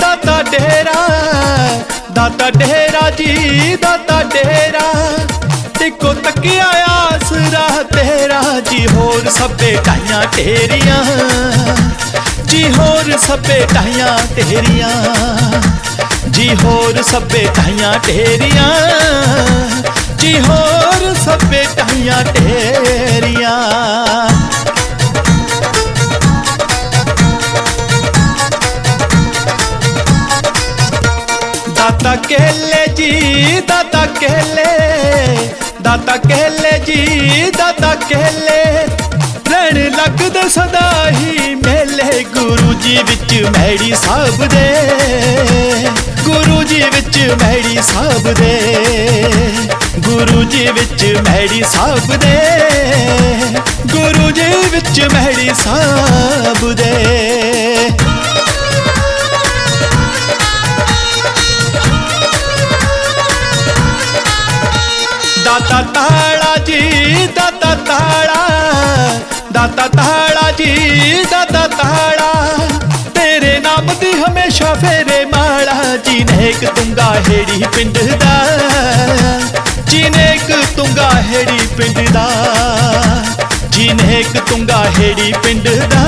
दाता डेरा, दाता डेरा जी दाता डेरा, देखो तकिया आसरा तेरा जी, होर सब्बे टाइयां तेरियां जी, होर सब्बे टाइयां तेरियां जी, होर सब्बे टाइयां तेरियां जी, होर सब्बे टाइयां तेरियां। दाता केले जी दाता केले, दाता केले जी दाता केले, रहन लगदे सदा ही मेले, गुरु जी विच मैड़ी साहब दे, गुरु जी विच मैड़ी साहब दे, गुरु जी विच मैड़ी साहब दे, गुरु जी विच मैड़ी साहब दे। दाता ताड़ा जी दाता ताड़ा, दाता ताड़ा जी दाता ताड़ा, तेरे नाम दी हमेशा फेरे माड़ा, जिनेक तुंगा हेड़ी पिंड दा, जिनेक तुंगा हेड़ी पिंड दा, जिनेक तुंगा हेड़ी पिंड दा,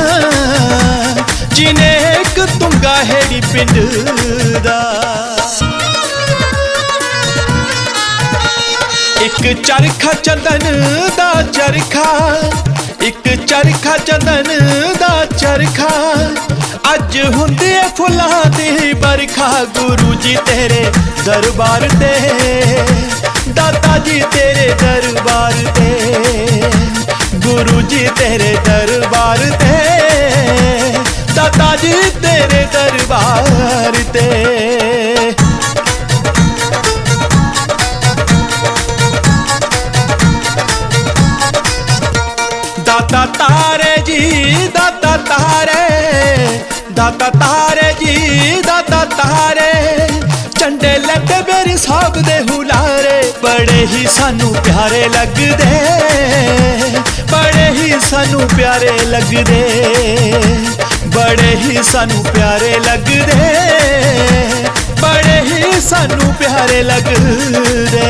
जिनेक तुंगा हेड़ी पिंड दा। एक चरखा चंदन दा चरखा, एक चरखा चंदन दा चरखा, अज हुंदी फुलां दी बरखा, गुरु जी तेरे दरबार ते, दाता जी तेरे दरबार ते, गुरु जी तेरे दरबार ते, दाता जी तेरे दरबार ते। दाता तारे जी दाता तारे, दाता तारे जी दाता तारे, झंडे लैते मेरे साहब दे हुलारे, बड़े ही सानू प्यारे लगदे, बड़े ही सानू प्यारे लगदे, बड़े ही सानू प्यारे लगदे, बड़े ही सानू प्यारे लगदे।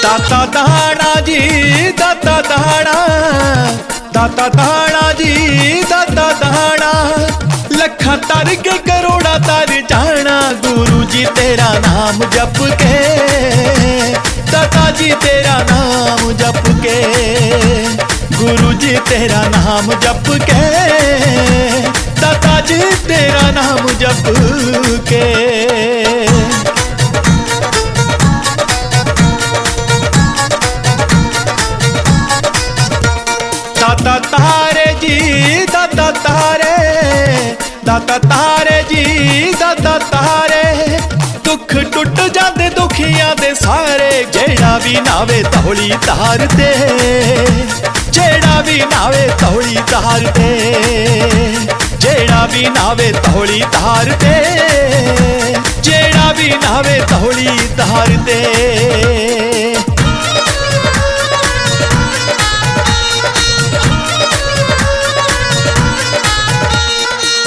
दाता दाना जी दाता दाना, दाता दाना जी दाता दाना, लखा तर के करोड़ा तर जाना, गुरु जी तेरा नाम जप के, दाता जी तेरा नाम जप के, गुरु जी तेरा नाम जप के, दाता जी तेरा नाम जप के। दाता तारे जी दाता तारे, दाता तारे जी दाता तारे, दुख टुट जाते दुखियां दे सारे, जेड़ा भी नावे तौली तार दे, जेड़ा भी नावे तौली तार दे, जेड़ा भी नावे तौली तार दे, जेड़ा भी नावे तौली तार दे।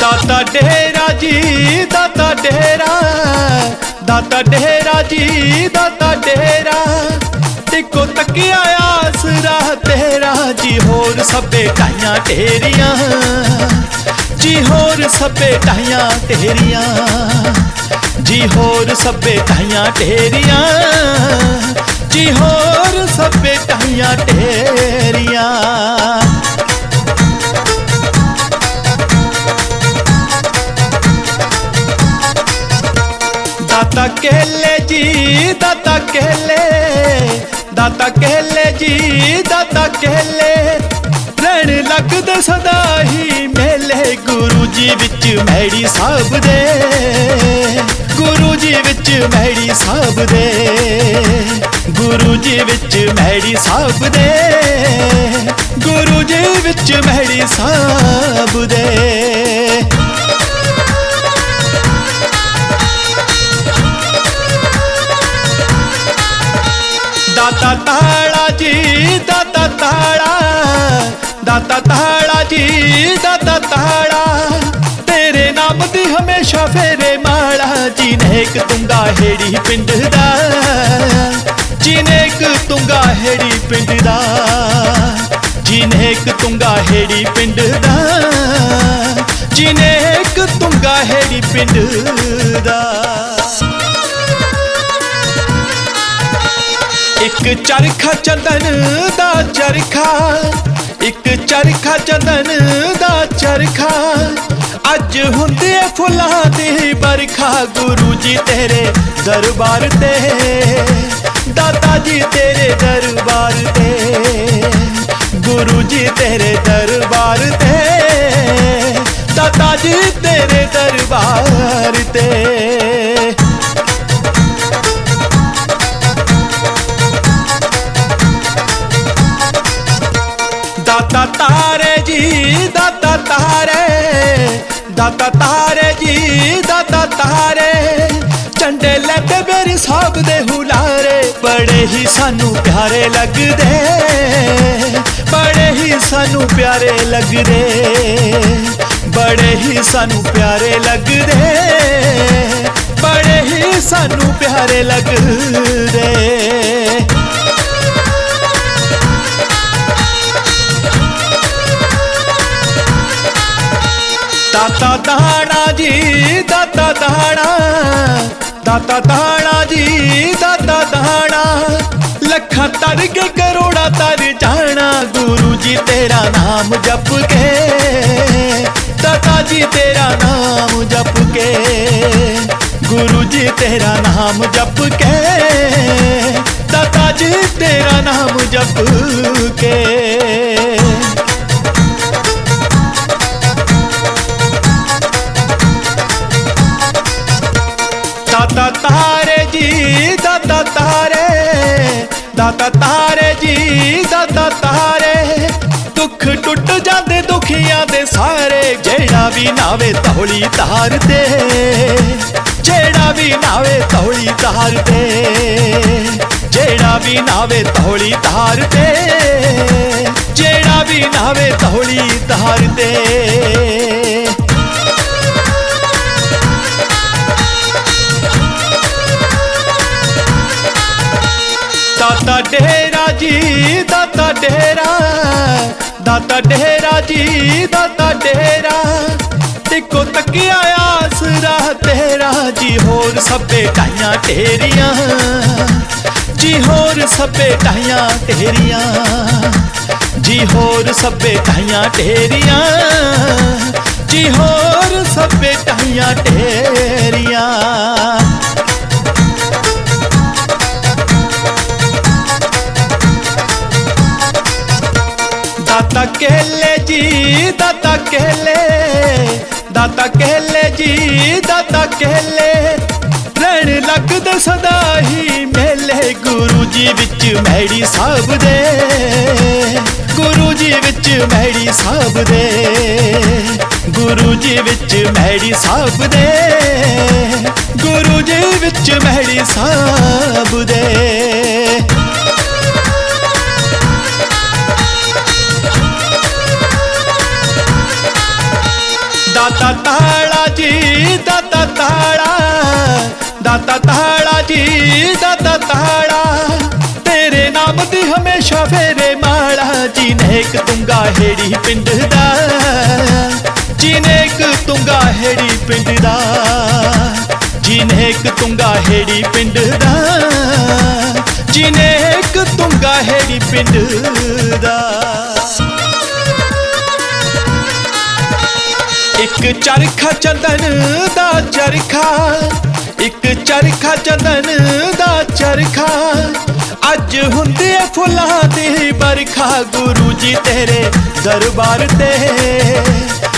दाता डेरा जी दाता डेरा, दाता डेरा जी दाता डेरा, देखो तकिया जी होर सभे टाइयां तेरियां, जी होर सभे टाइयां तेरियां, जी होर सभे टाइयां तेरियां, जी होर सभे टाइयां तेरियां। दाता कहले जी दाता कहले, दाता कहले जी दाता कहले, रहन लगदे सदा ही मेले गुरु जी विच मैड़ी साहब दे, गुरु जी विच मैड़ी साहब दे, गुरु जी विच मैड़ी साहब दे, गुरु जी विच मैड़ी साहब दे। दाता ताड़ा जी दाता ताड़ा, दाता ताड़ा जी दाता ताड़ा, तेरे नाम दी हमेशा फेरे माड़ा, जिनेक तुंगा हेड़ी पिंड दा, जिनेक तुंगा हेड़ी पिंड दा, जिनेक तुंगा हेड़ी पिंड दा, जिनेक तुंगा हेड़ी पिंड दा। एक चरखा चंदन दा चरखा, एक चरखा चंदन दा चरखा, अज हुंदे फुलां दी बरखा, गुरु जी तेरे दरबार ते, दाता जी तेरे दरबार ते, गुरु जी तेरे दरबार ते, दाता जी तेरे दरबार ते। दाता तारे जी दाता तारे, दाता तारे जी दाता तारे, झंडे लैते मेरे साहब दे हुलारे, बड़े ही सानू प्यारे लगदे, बड़े ही सानू प्यारे लगदे, बड़े ही सानू प्यारे लगदे, बड़े ही सानू प्यारे लगदे। दाता दाना जी दाता दाना, दाता दाना जी दाता दाना, लखा तर के करोड़ा तर जाना, गुरु जी तेरा नाम जप के, दाता जी तेरा नाम जप के, गुरु जी तेरा नाम जप के, दाता जी तेरा नाम जप के। दाता तारे जी दाता तारे, दाता तारे जी दाता तारे, दुख टुट जाते दुखियां दे सारे, जेड़ा भी नावे तौली तार दे, जेड़ा भी नावे तौली तार दे, जेड़ा भी नावे तौली तार दे, जेड़ा भी नावे तौली तार दे। दाता डेरा जी दाता डेरा, दाता डेरा जी दाता डेरा, इको तकिया आसरा तेरा, जी होर सभे टाइयां तेरियां, जी होर सभे टाइयां तेरियां, जी होर सभे टाइयां तेरियां, जी होर सभे टाइयां तेरियां। दाता कहले जी दाता कहले, दाता कहले जी दाता कहले, रहन लगदे सदा ही मेले गुरु जी विच मैड़ी साहब दे, गुरु जी विच मैड़ी साहब दे, गुरु जी विच मैड़ी साहब दे, गुरु जी विच मैड़ी साहब दे। दाता ताड़ा जी दाता ताड़ा, दाता ताड़ा जी दाता ताड़ा, तेरे नाम दी हमेशा फेरे माड़ा, जिनेक ਜਿਨੇਕ ਤੁੰਗਾ ਹੇੜੀ ਪਿੰਡ ਦਾ, ਜਿਨੇਕ ਤੁੰਗਾ ਹੇੜੀ ਪਿੰਡ ਦਾ, ਜਿਨੇਕ ਤੁੰਗਾ ਹੇੜੀ ਪਿੰਡ ਦਾ, ਜਿਨੇਕ ਤੁੰਗਾ ਹੇੜੀ ਪਿੰਡ ਦਾ। ਇੱਕ ਚਰਖਾ ਚੰਦਨ ਦਾ ਚਰਖਾ, ਇੱਕ ਚਰਖਾ ਚੰਦਨ ਦਾ ਚਰਖਾ, ਅੱਜ ਹੁੰਦੀ ਏ ਫੁੱਲਾਂ ਦੀ ਬਰਖਾ। ਗੁਰੂ ਜੀ ਤੇਰੇ ਦਰਬਾਰ ਤੇ,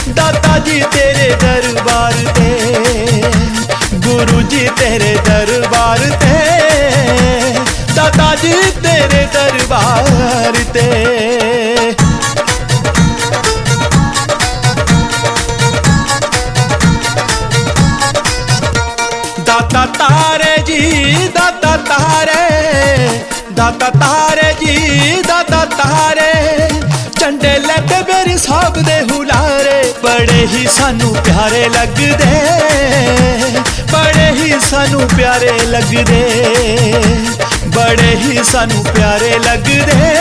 ਦਾਤਾ ਜੀ ਤੇਰੇ ਦਰਬਾਰ ਤੇ, ਗੁਰੂ ਜੀ ਤੇਰੇ ਦਰਬਾਰ ਤੇ, ਦਾਤਾ ਜੀ ਤੇਰੇ ਦਰਬਾਰ ਤੇ। ਦਾਤਾ ਤਾਰੇ ਜੀ ਦਾਤਾ ਤਾਰੇ, ਦਾਤਾ ਤਾਰੇ ਜੀ ਦਾਤਾ ਤਾਰੇ, ਝੰਡੇ ਲੈਂਦੇ ਮੇਰੀ ਸਾਹਿਬ ਦੇ ਹੁਲਾਰੇ। ਬੜੇ ਹੀ ਸਾਨੂੰ ਪਿਆਰੇ ਲੱਗਦੇ, ਬੜੇ ਹੀ ਸਾਨੂੰ ਪਿਆਰੇ ਲੱਗਦੇ, ਬੜੇ ਹੀ ਸਾਨੂੰ ਪਿਆਰੇ ਲੱਗਦੇ,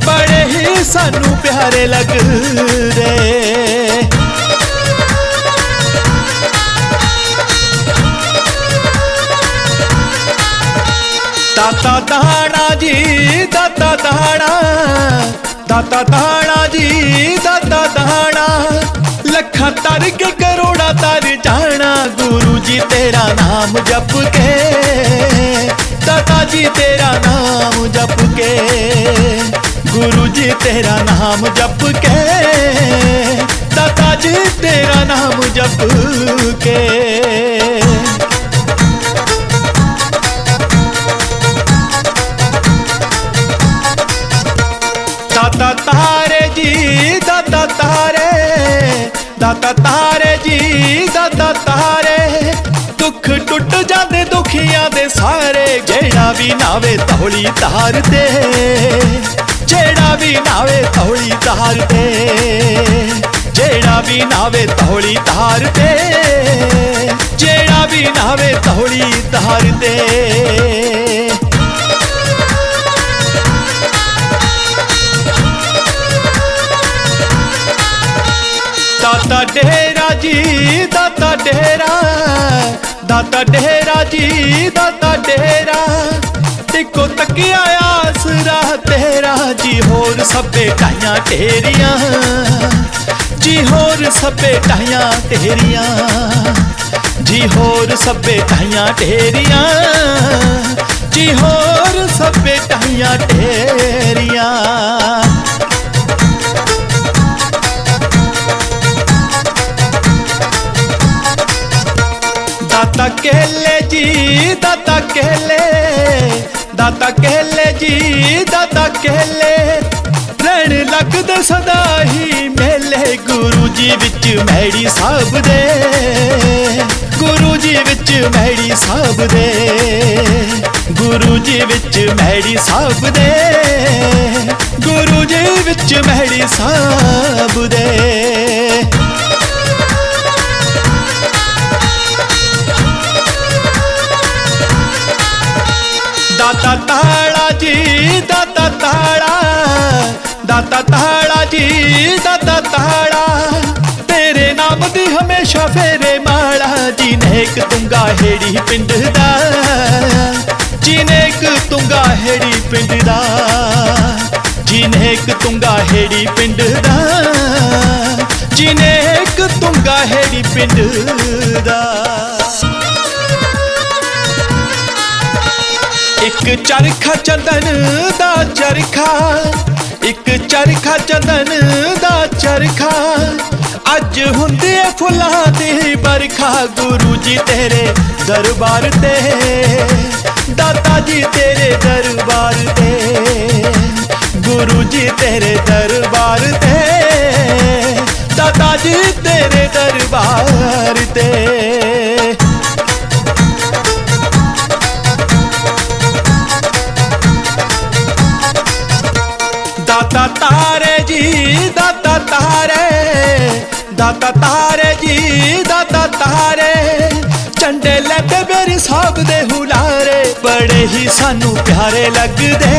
ਬੜੇ ਹੀ ਸਾਨੂੰ ਪਿਆਰੇ ਲੱਗਦੇ। ਦਾਤਾ ਦਾਣਾ ਜੀ ਦਾਤਾ ਦਾਣਾ, ਦਾਤਾ ਦਾਣਾ ਜੀ ਦਾਤਾ ਦਾਣਾ, ਲੱਖਾਂ ਤਰ ਕੇ ਕਰੋੜਾਂ ਤਰ ਜਾਣਾ। ਗੁਰੂ ਜੀ ਤੇਰਾ ਨਾਮ ਜਪ ਕੇ, ਦਾਤਾ ਜੀ ਤੇਰਾ ਨਾਮ ਜਪ ਕੇ, ਗੁਰੂ ਜੀ ਤੇਰਾ ਨਾਮ ਜਪ ਕੇ, ਦਾਤਾ ਜੀ ਤੇਰਾ ਨਾਮ ਜਪ ਕੇ। ਦਾਤਾ ਤਾਰੇ ਜੀ ਦਾਤਾ ਤਾਰੇ, ਦਾਤਾ ਤਾਰੇ ਜੀ ਦਾਤਾ ਤਾਰੇ, ਦੁੱਖ ਟੁੱਟ ਜਾਂਦੇ ਦੁਖੀਆਂ ਦੇ ਸਾਰੇ। ਜਿਹੜਾ ਵੀ ਨਾਵੇ ਧੌਲੀ ਧਾਰ ਤੇ, ਜਿਹੜਾ ਵੀ ਨਾਵੇ ਧੌਲੀ ਧਾਰ ਤੇ, ਜਿਹੜਾ ਵੀ ਨਾਵੇ ਧੌਲੀ ਧਾਰ ਤੇ, ਜਿਹੜਾ ਵੀ ਨਾਵੇ ਧੌਲੀ ਧਾਰ ਤੇ। ਦਾਤਾ ਡੇਰਾ ਜੀ ਦਾਤਾ ਡੇਰਾ, ਦਾਤਾ ਡੇਰਾ ਜੀ ਦਾਤਾ ਡੇਰਾ, ਇੱਕੋ ਤੱਕਿਆ ਆਸਰਾ ਤੇਰਾ। ਜੀ ਹੋਰ ਸਭੇ ਢਾਈਆਂ ਢੇਰੀਆਂ, ਜੀ ਹੋਰ ਸਭੇ ਢਾਈਆਂ ਢੇਰੀਆਂ, ਜੀ ਹੋਰ ਸਭੇ ਢਾਈਆਂ ਢੇਰੀਆਂ, ਜੀ ਹੋਰ ਸਭੇ ਢਾਈਆਂ ਢੇਰੀਆਂ। ਦਾਤਾ ਕੇਲੇ ਜੀ ਦਾਤਾ ਕੇਲੇ, ਦਾਤਾ ਕੇਲੇ ਜੀ ਦਾਤਾ ਕੇਲੇ, ਰਹਿਣ ਲੱਗਦੇ ਸਦਾ ਹੀ ਮੇਲੇ। ਗੁਰੂ ਜੀ ਵਿੱਚ ਮੈੜੀ ਸਾਹਿਬ ਦੇ, ਗੁਰੂ ਜੀ ਵਿੱਚ ਮੈੜੀ ਸਾਹਿਬ ਦੇ, ਗੁਰੂ ਜੀ ਵਿੱਚ ਮੈੜੀ ਸਾਹਿਬ ਦੇ, ਗੁਰੂ ਜੀ ਵਿੱਚ ਮੈੜੀ ਸਾਹਿਬ ਦੇ। ਦਾਤਾ ਤਾਲਾ ਜੀ ਦਾਤਾ ਤਾਲਾ, ਦਾਤਾ ਤਾਲਾ ਜੀ ਦਾਤਾ ਤਾਲਾ, ਤੇਰੇ ਨਾਮ ਦੀ ਹਮੇਸ਼ਾ ਫੇਰੇ ਮਾਲਾ। ਜਿਨੇਕ ਤੁੰਗਾ ਹੇੜੀ ਪਿੰਡ ਦਾ, ਜਿਨੇਕ ਤੁੰਗਾ ਹੇੜੀ ਪਿੰਡ ਦਾ, ਜਿਨੇਕ ਤੁੰਗਾ ਹੇੜੀ ਪਿੰਡ ਦਾ, ਜਿਨੇਕ ਤੁੰਗਾ ਹੇੜੀ ਪਿੰਡ ਦਾ। ਇੱਕ ਚਰਖਾ ਚੰਦਨ ਦਾ ਚਰਖਾ, ਇੱਕ ਚਰਖਾ ਚੰਦਨ ਦਾ ਚਰਖਾ, ਅੱਜ ਹੁੰਦੀ ਏ ਫੁੱਲਾਂ ਦੀ ਬਰਖਾ। ਗੁਰੂ ਜੀ ਤੇਰੇ ਦਰਬਾਰ ਤੇ, ਦਾਤਾ ਜੀ ਤੇਰੇ ਦਰਬਾਰ ਤੇ, ਗੁਰੂ ਜੀ ਤੇਰੇ ਦਰਬਾਰ ਤੇ, ਦਾਤਾ ਜੀ ਤੇਰੇ ਦਰਬਾਰ ਤੇ। ਦਾਤਾ ਤਾਰੇ ਜੀ ਦਾਤਾ ਤਾਰੇ, ਦਾਤਾ ਤਾਰੇ ਜੀ ਦਾਤਾ ਤਾਰੇ, ਝੰਡੇ ਲੈਂਦੇ ਮੇਰੀ ਸਾਹਿਬ ਦੇ ਹੁਲਾਰੇ। ਬੜੇ ਹੀ ਸਾਨੂੰ ਪਿਆਰੇ ਲੱਗਦੇ,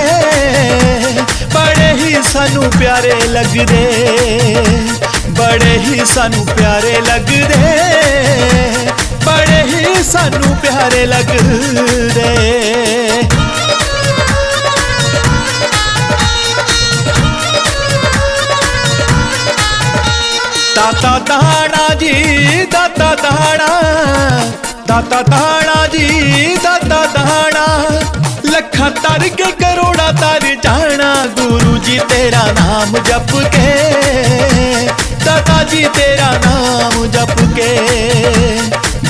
ਬੜੇ बड़े ही सानू प्यारे लगदे, बड़े ही सानू प्यारे लगदे, बड़े ही सानू प्यारे लगदे। दाता दाना जी दाता दाना, दाता दाना जी दाता दाना, लखा तर के करोड़ा तर जाना, गुरु जी तेरा नाम जप के, दाता जी तेरा नाम जप के,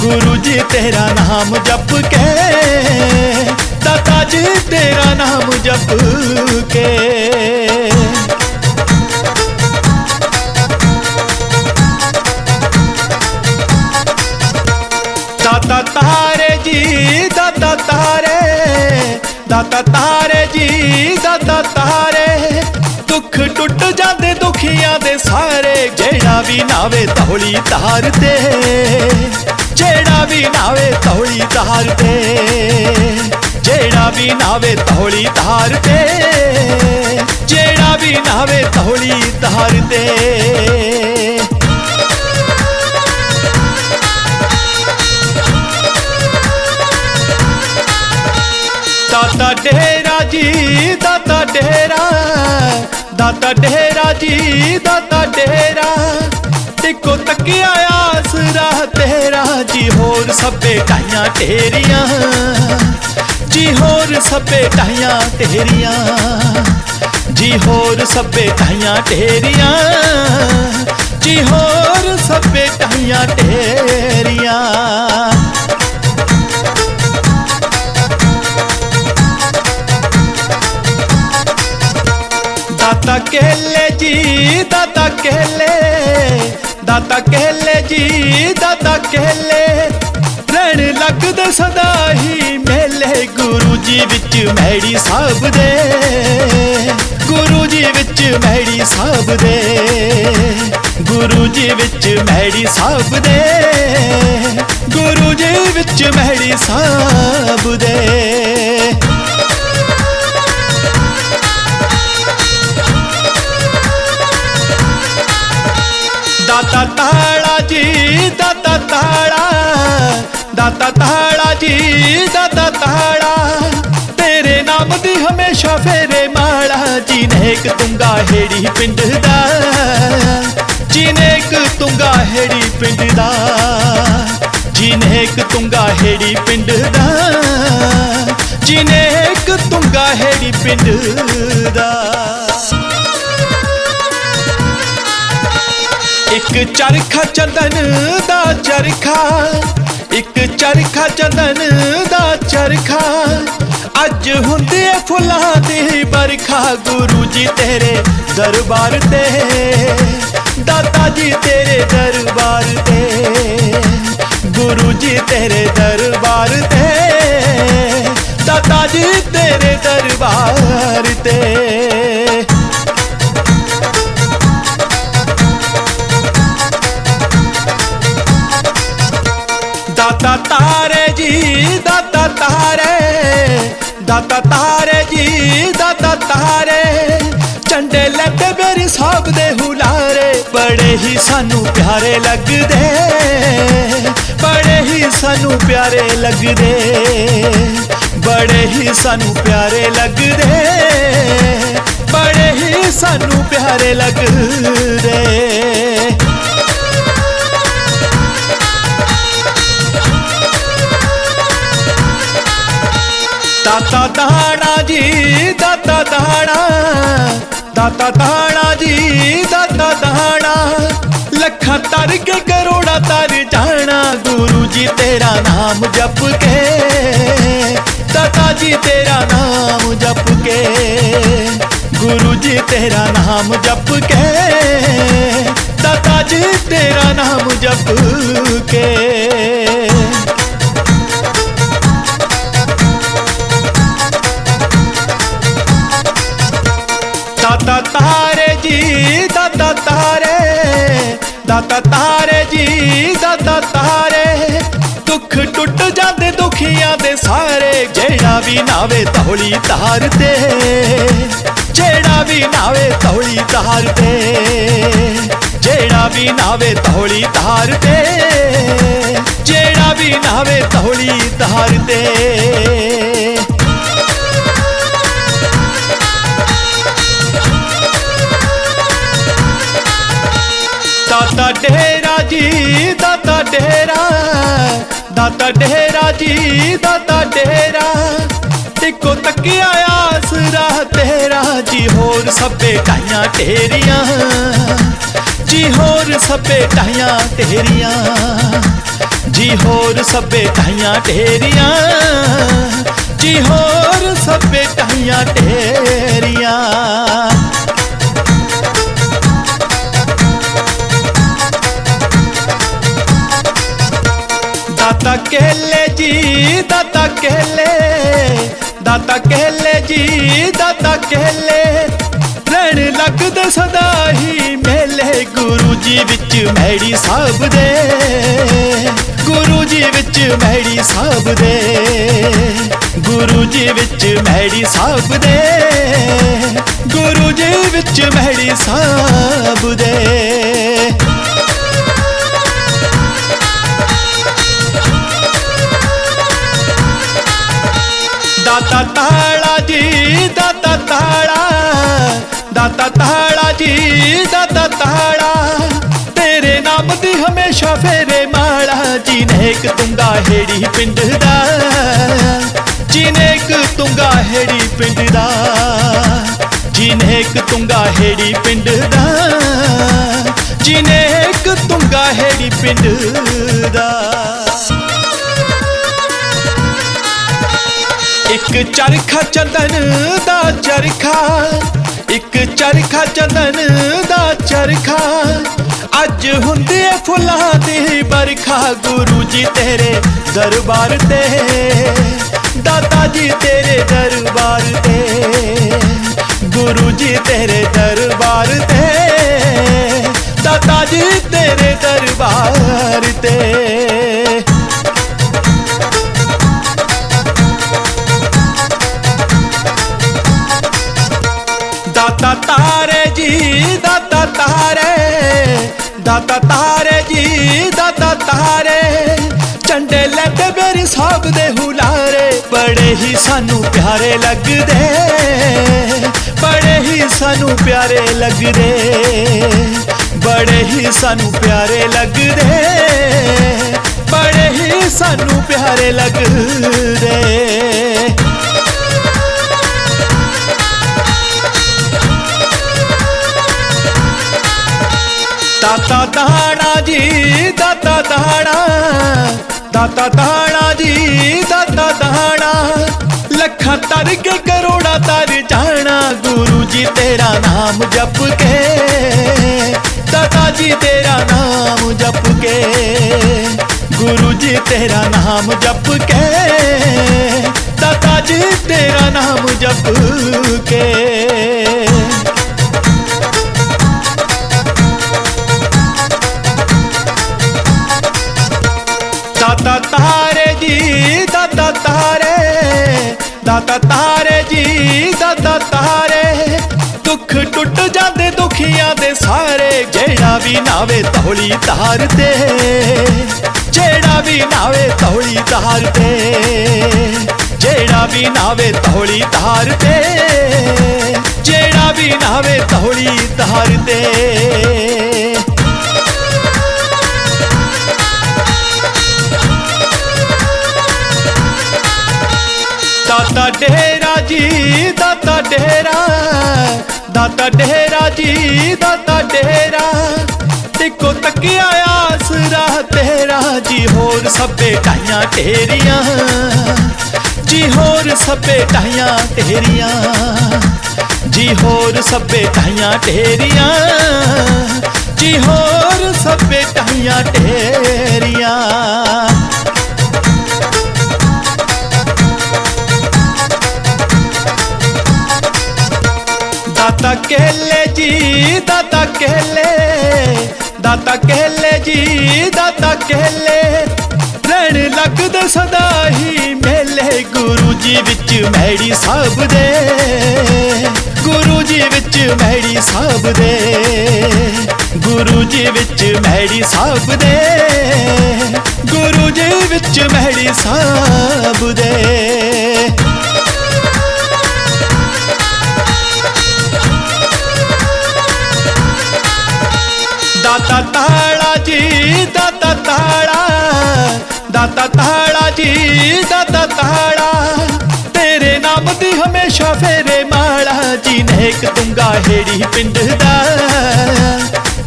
गुरु जी तेरा नाम जप के, दाता जी तेरा नाम जप के। दाता तारे जी दाता तारे, दाता तारे जी दाता तारे, दुख टुट जाते दुखियां दे सारे, जेड़ा भी नावे तौली तार दे, जेड़ा भी नावे तौली तार दे, जेड़ा भी नावे तौली तार दे, जेड़ा भी नावे तौली तार दे। दाता डेरा जी दाता डेरा, दाता डेरा जी दाता डेरा, टिको तकिया आसरा तेरा जी, होर सबे टाइयां तेरियां जी, होर सबे टाइयां तेरियां जी, होर सबे टाइयां तेरियां जी, होर सबे टाइयां तेरियां। दाता केले जी दाता केले, दाता केले जी दाता केले, रहन लगदे सदा ही मेले, गुरु जी विच मैड़ी साहब दे, गुरु जी विच मैड़ी साहब दे, गुरु जी विच मैड़ी साहब दे, गुरु जी विच मैड़ी साहब दे। दाता ताड़ा जी दाता ताड़ा, दाता ताड़ा जी दाता ताड़ा, तेरे नाम दी हमेशा फेरे माला, जी नेक तुंगा हेड़ी पिंड दा, जी नेक तुंगा हेड़ी पिंड दा, जी नेक तुंगा हेड़ी पिंड दा, जी नेक तुंगा हेड़ी पिंड दा। एक चरखा चंदन दा चरखा, एक चरखा चंदन दा चरखा, अज हुंदी फुल्लां दी बरखा, गुरु जी तेरे दरबार ते, दाता जी तेरे दरबार ते, गुरु जी तेरे दरबार ते, दाता जी तेरे दरबार ते। दाता तारे जी दाता तारे, दाता तारे जी दाता तारे, झंडे लैते मेरी साहब दे हुलारे, बड़े ही सानू प्यारे लगदे, बड़े ही सानू प्यारे लगदे, बड़े ही सानू प्यारे लगदे, बड़े ही सानू प्यारे लगदे। दाता दाना जी दाता दाना, दाता दाना जी दाता दाना, लखा तर के करोड़ा तर जाना, गुरु जी तेरा नाम जप के, दाता जी तेरा नाम जप के, गुरु जी तेरा नाम जप के, दाता जी तेरा नाम जप के। दाता तारे जी दाता तारे, दाता तारे जी दाता तारे, दुख टुट जाते दुखियां दे सारे, जेड़ा भी नावे तौली तार दे, जेड़ा जेड़ा भी नावे तौली धार ते, जेड़ा भी नावे तौली धार ते, जेड़ा भी नावे तौली धार ते। दाता डेरा जी दाता डेरा, दाता डेरा जी दाता डेरा, टिको तकिया आसरा तेरा जी, होर सभे टाइयां तेरियां जी, होर सभे टाइयां तेरियां जी, होर सभे टाइयां तेरियां जी, होर सभे टाइयां तेरियां। दाता कहले जी दाता कहले, दाता कहले जी दाता कहले, रहन लगदे सदा ही मेले गुरु जी विच मैड़ी साहब दे, गुरु जी विच मैड़ी साहब दे, गुरु जी विच मैड़ी साहब दे, गुरु जी विच मैड़ी साहब दे। दाता ताड़ा जी दाता ताड़ा, दाता ताड़ा जी दाता ताड़ा, तेरे नाम दी हमेशा फेरे माला जी, नेक तुंगा हेड़ी पिंड दा जी, नेक तुंगा हेड़ी पिंड दा जी, नेक तुंगा हेड़ी पिंड दा जी, नेक तुंगा हेड़ी पिंड दा। एक चरखा चंदन दा चरखा, एक चरखा चंदन दा चरखा, अज हुंदे फुलां दी बरखा, गुरु जी तेरे दरबार ते, दाता जी तेरे दरबार ते, गुरु जी तेरे दरबार ते, दाता जी तेरे दरबार ते। दाता तारे जी दाता तारे, दाता तारे जी दाता तारे, झंडे लैंदे मेरे साहब दे हुलारे, बड़े ही सानू प्यारे लगदे, बड़े ही सानू प्यारे लगदे, बड़े ही सानू प्यारे लगदे, बड़े ही सानू प्यारे लगदे। दाता दाना जी दाता दाना, दाता दाना जी दाता दाना, लखा तर के करोड़ा तर जाना, गुरु जी तेरा नाम जप के, दाता जी तेरा नाम जप के, गुरु जी तेरा नाम जप के, दाता जी तेरा नाम जप के। दाता तारे जी दाता तारे, दाता तारे जी दाता तारे, दुख टुट जाते दुखियां दे सारे, जेड़ा भी नावे तौली धार ते, जेड़ा भी नावे तौली धार ते, जेड़ा भी नावे तौली धार ते, जेड़ा भी नावे तौली धार ते। दाता डेरा जी दाता डेरा, दाता डेरा जी दाता डेरा, टिको तकिया आसरा तेरा जी, होर सभे टाइयां तेरियां जी, होर सभे टाइयां तेरियां जी, होर सभे टाइयां तेरियां जी, होर सभे टाइयां तेरियां। दाता कहले जी दाता कहले, दाता कहले जी दाता कहले, रहन लगदे सदा ही मेले गुरु जी विच मैड़ी साहब दे, गुरु जी विच विच मैड़ी साहब दे, गुरु जी विच मैड़ी साहब दे, गुरु जी विच मैड़ी साहब दे। दाता ताड़ा जी दाता ताड़ा, दाता ताड़ा जी दाता ताड़ा, तेरे नाम दी हमेशा फेरे माड़ा। जिनेक तुंगा हेड़ी पिंड दा,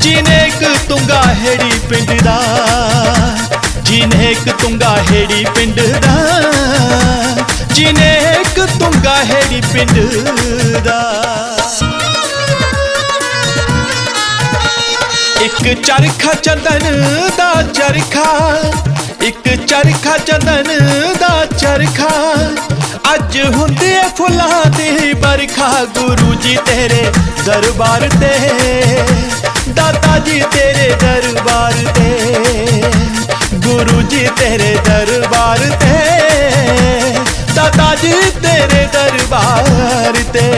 जिनेक तुंगा हेड़ी पिंड दा, जिनेक तुंगा हेड़ी पिंड दा, जिनेक तुंगा हेड़ी पिंड दा। एक चरखा चंदन दा चरखा, एक चरखा चंदन दा चरखा, अज हुंदी फुलां दी बरखा। गुरु जी तेरे दरबार ते, दाता जी तेरे दरबार ते, गुरु जी तेरे दरबार ते, दाता जी तेरे दरबार ते।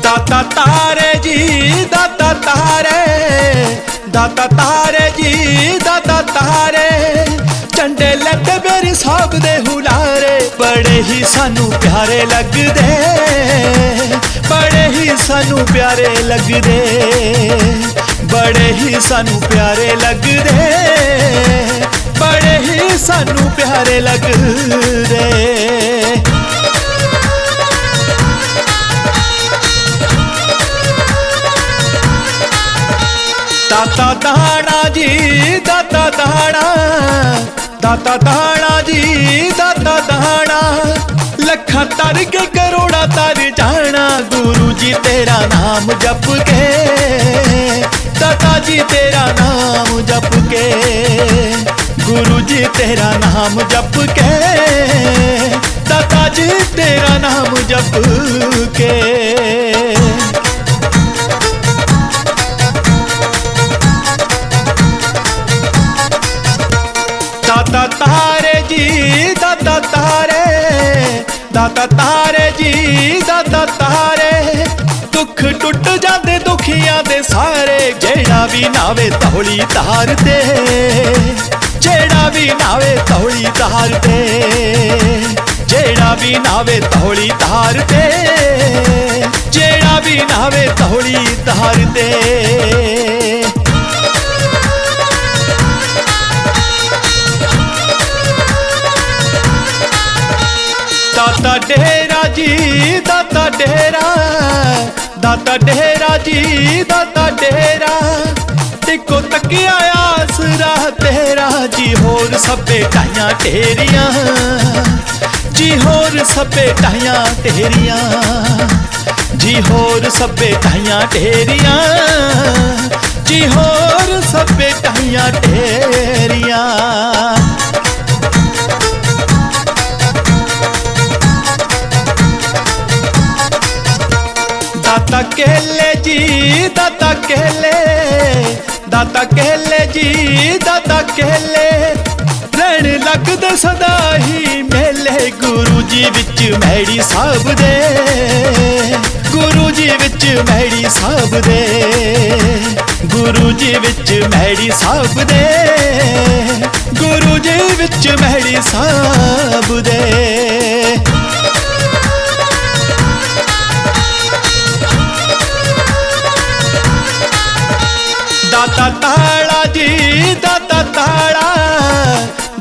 दाता तारे जी दाता तारे, दाता तारे जी दाता तारे, झंडे लैते मेरे साहब दे हुलारे। बड़े ही सानू प्यारे लगदे, बड़े ही सानू प्यारे लगदे, बड़े ही सानू प्यारे लगदे, बड़े ही सानू प्यारे लगदे। दाता दाना जी दाता दाना, दाता दाना जी दाता दाना, लखा तर के करोड़ा तर जाना। गुरु जी तेरा नाम जप के, दाता जी तेरा नाम जप के, गुरु जी तेरा नाम जप के, दाता जी तेरा नाम जप के। दाता तारे जी दाता तारे, दाता तारे जी दाता तारे, दुख टुट जाते दुखियां दे सारे। जेड़ा भी नावे तौली तार दे, जेड़ा भी नावे तौली तार दे, जेड़ा भी नावे तौली तार दे, जेड़ा भी नावे तौली तार दे। दाता डेरा जी दाता डेरा, दाता डेरा जी दाता डेरा, टिको तकिया आसरा तेरा। जी होर सभे टाइयां तेरियां, जी होर सभे टाइयां तेरियां, जी होर सभे टाइयां तेरियां, जी होर सभे टाइयां तेरियां। दाता केले जी दाता केले, दाता केले जी दाता केले, रहन लगदे सदा ही मेले। गुरु जी विच मैड़ी साहब दे, गुरु जी विच मैड़ी साहब दे, गुरु जी विच मैड़ी साहब दे, गुरु जी विच मैड़ी साहब दे। दाता ताड़ा जी दाता ताड़ा,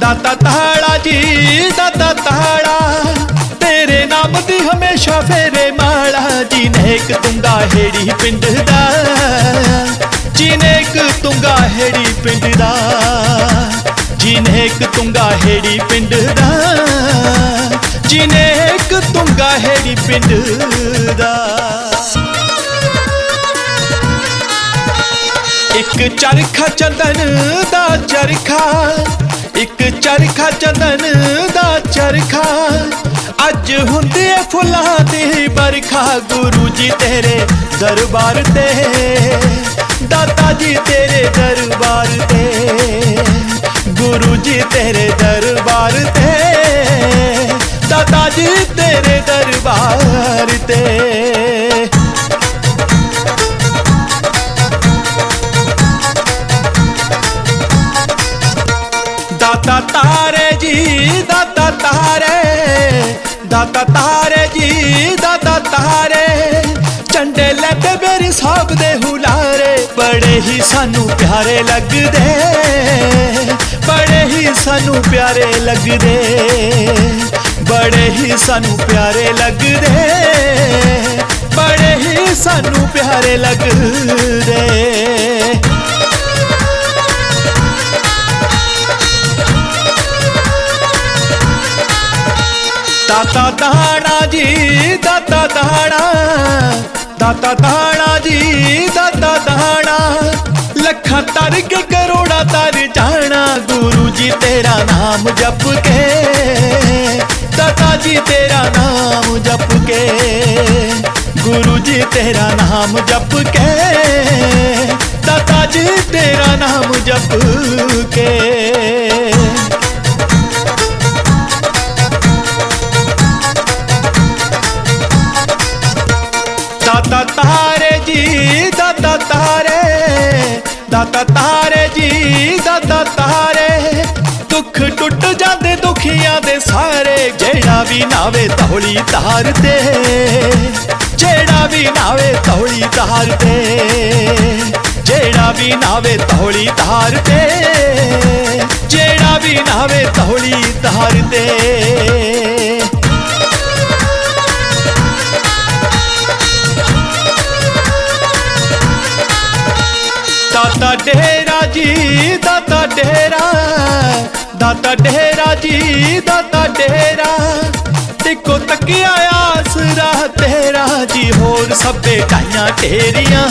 दाता ताड़ा जी दाता ताड़ा, तेरे नाम दी हमेशा फेरे माड़ा। जिनेक तुंगा हेड़ी पिंड दा, जिनेक तुंगा हेड़ी पिंड दा, जिनेक तुंगा हेड़ी पिंड दा, जिनेक तुंगा हेड़ी पिंड दा। एक चरखा चंदन दा चरखा, एक चरखा चंदन दा चरखा, अज हुंदी फुलां दी बरखा। गुरु जी तेरे दरबार ते, दाता जी तेरे दरबार ते, गुरु जी तेरे दरबार ते, दाता जी तेरे दरबार ते। दाता तारे जी दाता तारे, दाता तारे जी दाता तारे, झंडे लैते मेरे साहब दे हुलारे, बड़े ही सानू प्यारे लगदे, बड़े ही सानू प्यारे लगदे, बड़े ही सानू प्यारे लगदे, बड़े ही सानू प्यारे लगदे। दाता दाना जी दाता दाना, दाता दाना जी दाता दाना, लखा तर के करोड़ा तर जाना, गुरु जी तेरा नाम जप के, दाता जी तेरा नाम जप के, गुरु जी तेरा नाम जप के, दाता जी तेरा नाम जप के। दाता तारे जी दाता तारे, दाता तारे जी दाता तारे, दुख टुट जाते दुखियां दे सारे, जेड़ा भी नावे तौली तार ते, जेड़ा भी नावे तौली तार ते, जेड़ा भी नावे तौली तार ते, जेड़ा भी नावे तौली तार ते। दाता डेरा जी दाता डेरा, दाता डेरा जी दाता डेरा, टिको तकिया आसरा तेरा जी, होर सबे टाइयां तेरियां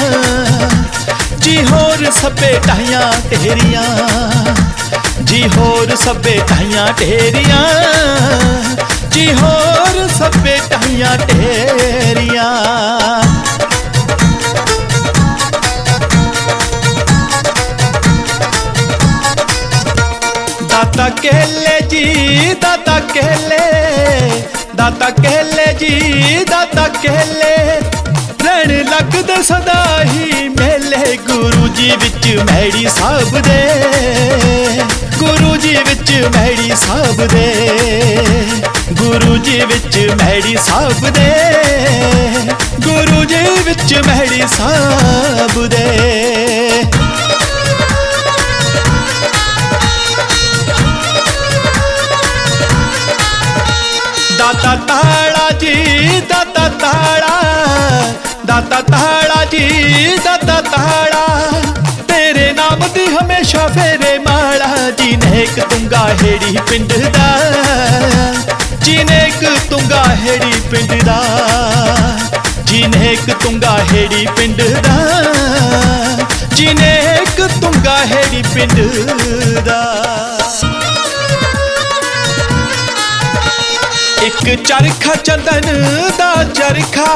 जी, होर सबे टाइयां तेरियां जी, होर सबे टाइयां तेरियां जी, होर सबे टाइयां तेरियां। दाता केले जी दाता केले, दाता केले जी दाता केले, रहन लगदे सदा ही मेले, गुरु जी विच मैड़ी साहब दे, गुरु जी विच मैड़ी साहब दे, गुरु जी विच मैड़ी साहब दे, गुरु जी विच मैड़ी साहब दे। दाता ताड़ा जी दाता ताड़ा, दाता ताड़ा जी दाता ताड़ा, तेरे नाम दी हमेशा फेरे माड़ा, जी नेक तुंगा हेड़ी पिंड दा, जी नेक तुंगा हेड़ी पिंड दा, जी नेक तुंगा हेड़ी पिंड दा, जी नेक तुंगा हेड़ी पिंड दा। एक चरखा चंदन दा चरखा,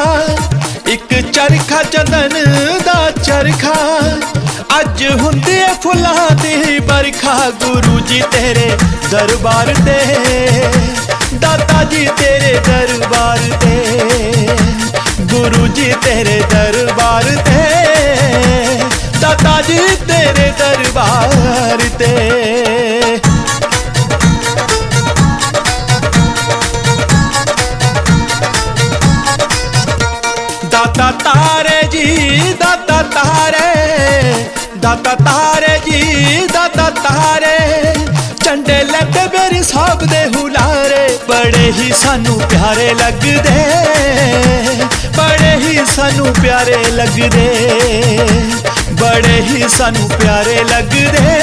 एक चरखा चंदन दा चरखा, अज हुंदी है फुल्लां दी बरखा, गुरु जी तेरे दरबार ते, दाता जी तेरे दरबार ते, गुरु जी तेरे दरबार ते, दाता जी तेरे दरबार ते। दाता तारे जी दाता तारे, दाता तारे जी दाता तारे, झंडे लैते मेरे साहब दे हुलारे, बड़े ही सानू प्यारे लगदे, बड़े ही सानू प्यारे लगदे, बड़े ही सानू प्यारे लगदे,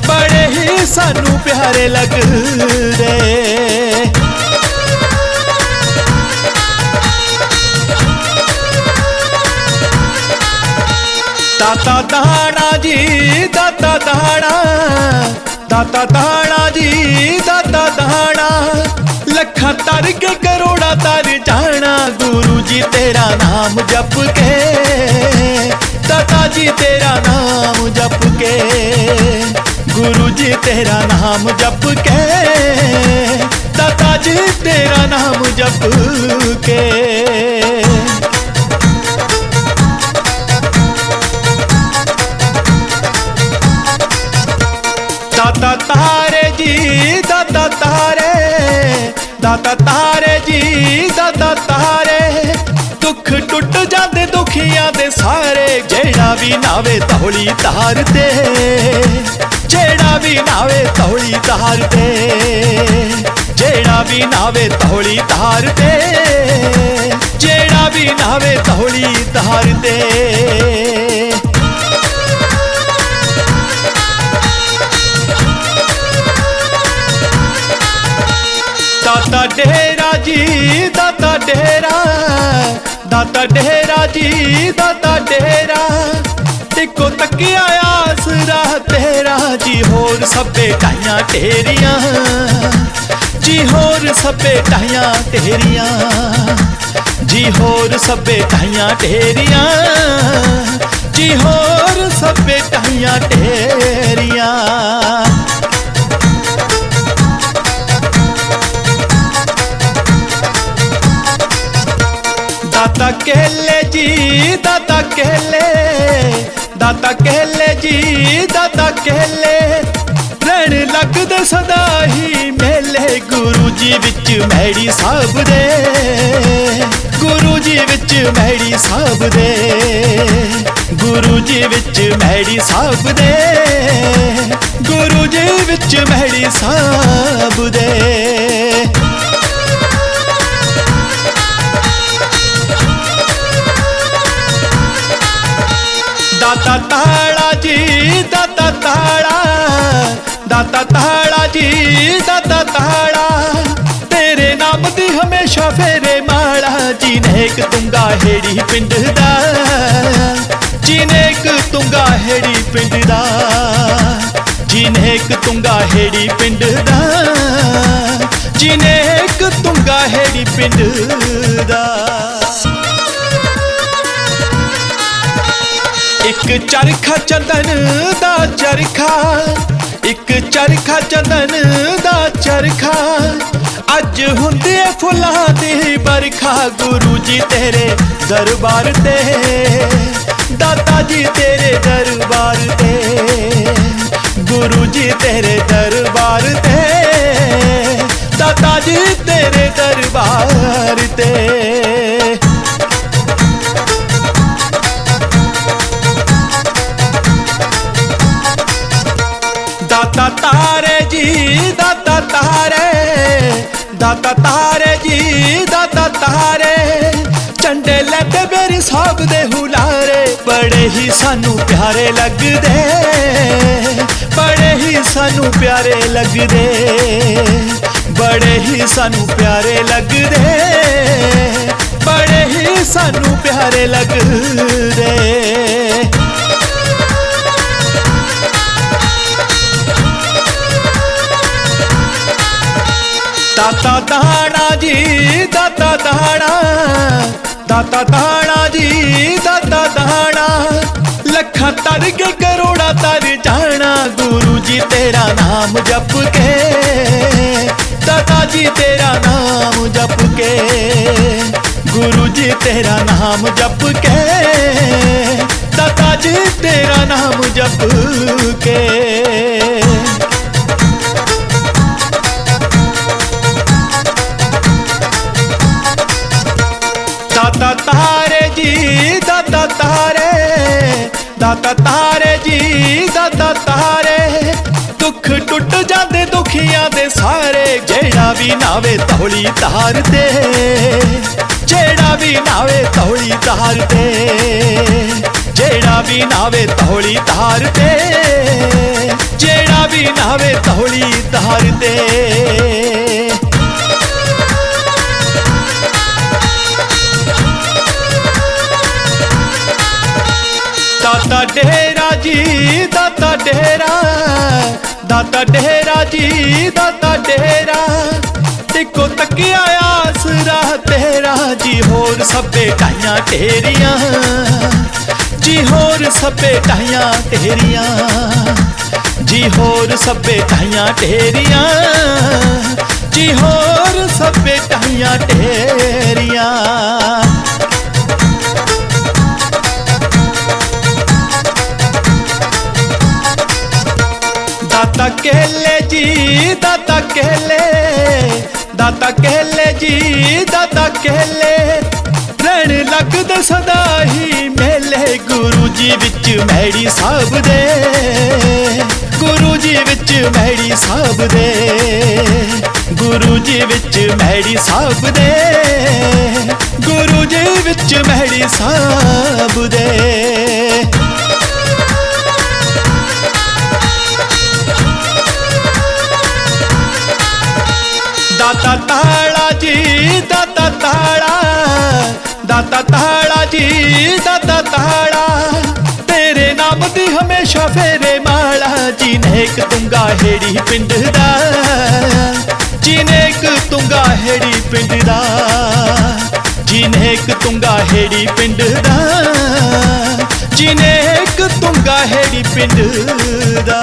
बड़े ही सानू प्यारे लगदे। दाता दाना जी दाता दाना, दाता दाना जी दाता दाना, लखा तर के करोड़ा तर जाना, गुरु जी तेरा नाम जप के, दाता जी तेरा नाम जप के, गुरु जी तेरा नाम जप के, दाता जी तेरा नाम जप के। दाता तारे जी दाता तारे, दाता तारे जी दाता तारे, दुख टुट जाते दुखियां दे सारे। जेड़ा भी नावे तौली तार ते, जेड़ा भी नावे तौली तार ते, जेड़ा भी नावे तौली तार ते, जेड़ा भी नावे तौली तार ते। दाता डेरा जी दाता डेरा, दाता डेरा जी दाता डेरा, इको तकिया आसरा तेरा जी। होर सबे टाइयां तेरियां जी, होर सबे टाइयां तेरियां जी, होर सबे टाइयां तेरियां जी, होर सबे टाइयां तेरियां। दाता केले जी दाता केले, दाता केले जी दाता केले, रहन लगदे सदा ही मेले। गुरु जी विच मैड़ी साहब दे, गुरु जी विच मैड़ी साहब दे, गुरु जी विच मैड़ी साहब दे, गुरु जी विच मैड़ी साहब दे। दाता ताड़ा जी दाता ताड़ा, दाता ताड़ा जी दाता ताड़ा, तेरे नाम दी हमेशा फेरे माड़ा। जिनेक तुंगा हेड़ी पिंड दा, जिनेक तुंगा हेड़ी पिंड दा, जिनेक तुंगा हेड़ी पिंड दा, जिनेक तुंगा हेड़ी पिंड दा। एक चरखा चंदन दा चरखा, एक चरखा चंदन दा चरखा, अज हुंदे फुल्लां दी बरखा। गुरु जी तेरे दरबार ते, दाता जी तेरे दरबार ते, गुरु जी तेरे दरबार ते, दाता जी तेरे दरबार ते। दाता तारे जी दाता तारे, दाता तारे जी दाता तारे, झंडे लैते मेरे साहब दे हुलारे। बड़े ही सानू प्यारे लगदे, बड़े ही सानू प्यारे लगदे, बड़े ही सानू प्यारे लगदे, बड़े ही सानू प्यारे लगदे। दाता दाना जी दाता दाना, दाता दाना जी दाता दाना, लखा तर के करोड़ा तर जाना। गुरु जी तेरा नाम जप के, दाता जी तेरा नाम जप के, गुरु जी तेरा नाम जप के, दाता जी तेरा नाम जप के। दाता तारे जी दाता तारे, दाता तारे जी दाता तारे, दुख टुट जाते दुखियां दे सारे। जेड़ा भी नावे तौली तार ते, जेड़ा भी नावे तौली तार ते, जेड़ा भी नावे तौली तार ते, जेड़ा भी नावे तौली तार ते। दाता डेरा जी दाता डेरा, दाता डेरा जी दाता डेरा, इको तकिया आसरा तेरा जी। होर सबे टाइयां तेरियां जी, होर सबे टाइयां तेरियां जी होर सभे टाइयां ढेरियां, जी होर सभे टाइयां ढेरियां। दाता कहले जी दाता कहले, दाता कहले जी दाता कहले, रहन लगदे सदा ही मेले गुरु जी विच मैड़ी साहब दे, गुरु जी विच मैड़ी साहब दे, गुरु जी विच मैड़ी साहब दे, गुरु जी विच मैड़ी साहब दे। दाता ताड़ा जी दाता ताड़ा, दाता ताड़ा जी दाता ताड़ा, तेरे नाम दी हमेशा फेरे माला। जी नेक तुंगा हेड़ी पिंड दा, जी नेक तुंगा हेड़ी पिंड दा, जी नेक तुंगा हेड़ी पिंड दा, जी नेक तुंगा हेड़ी पिंड दा।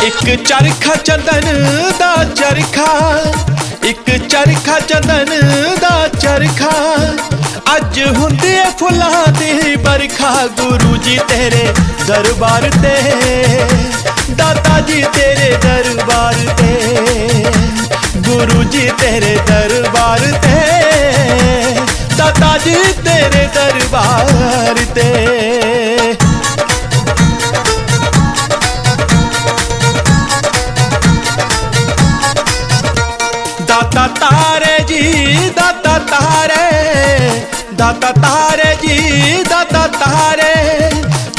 एक चरखा चंदन दा चरखा, एक चरखा चंदन दा चरखा, अज हुंदे फुल्लां दी बरखा। गुरु जी तेरे दरबार ते, दाता जी तेरे दरबार ते, गुरु जी तेरे दरबार ते, दाता जी तेरे दरबार ते। दाता तारे जी दाता तारे, दाता तारे जी दाता तारे,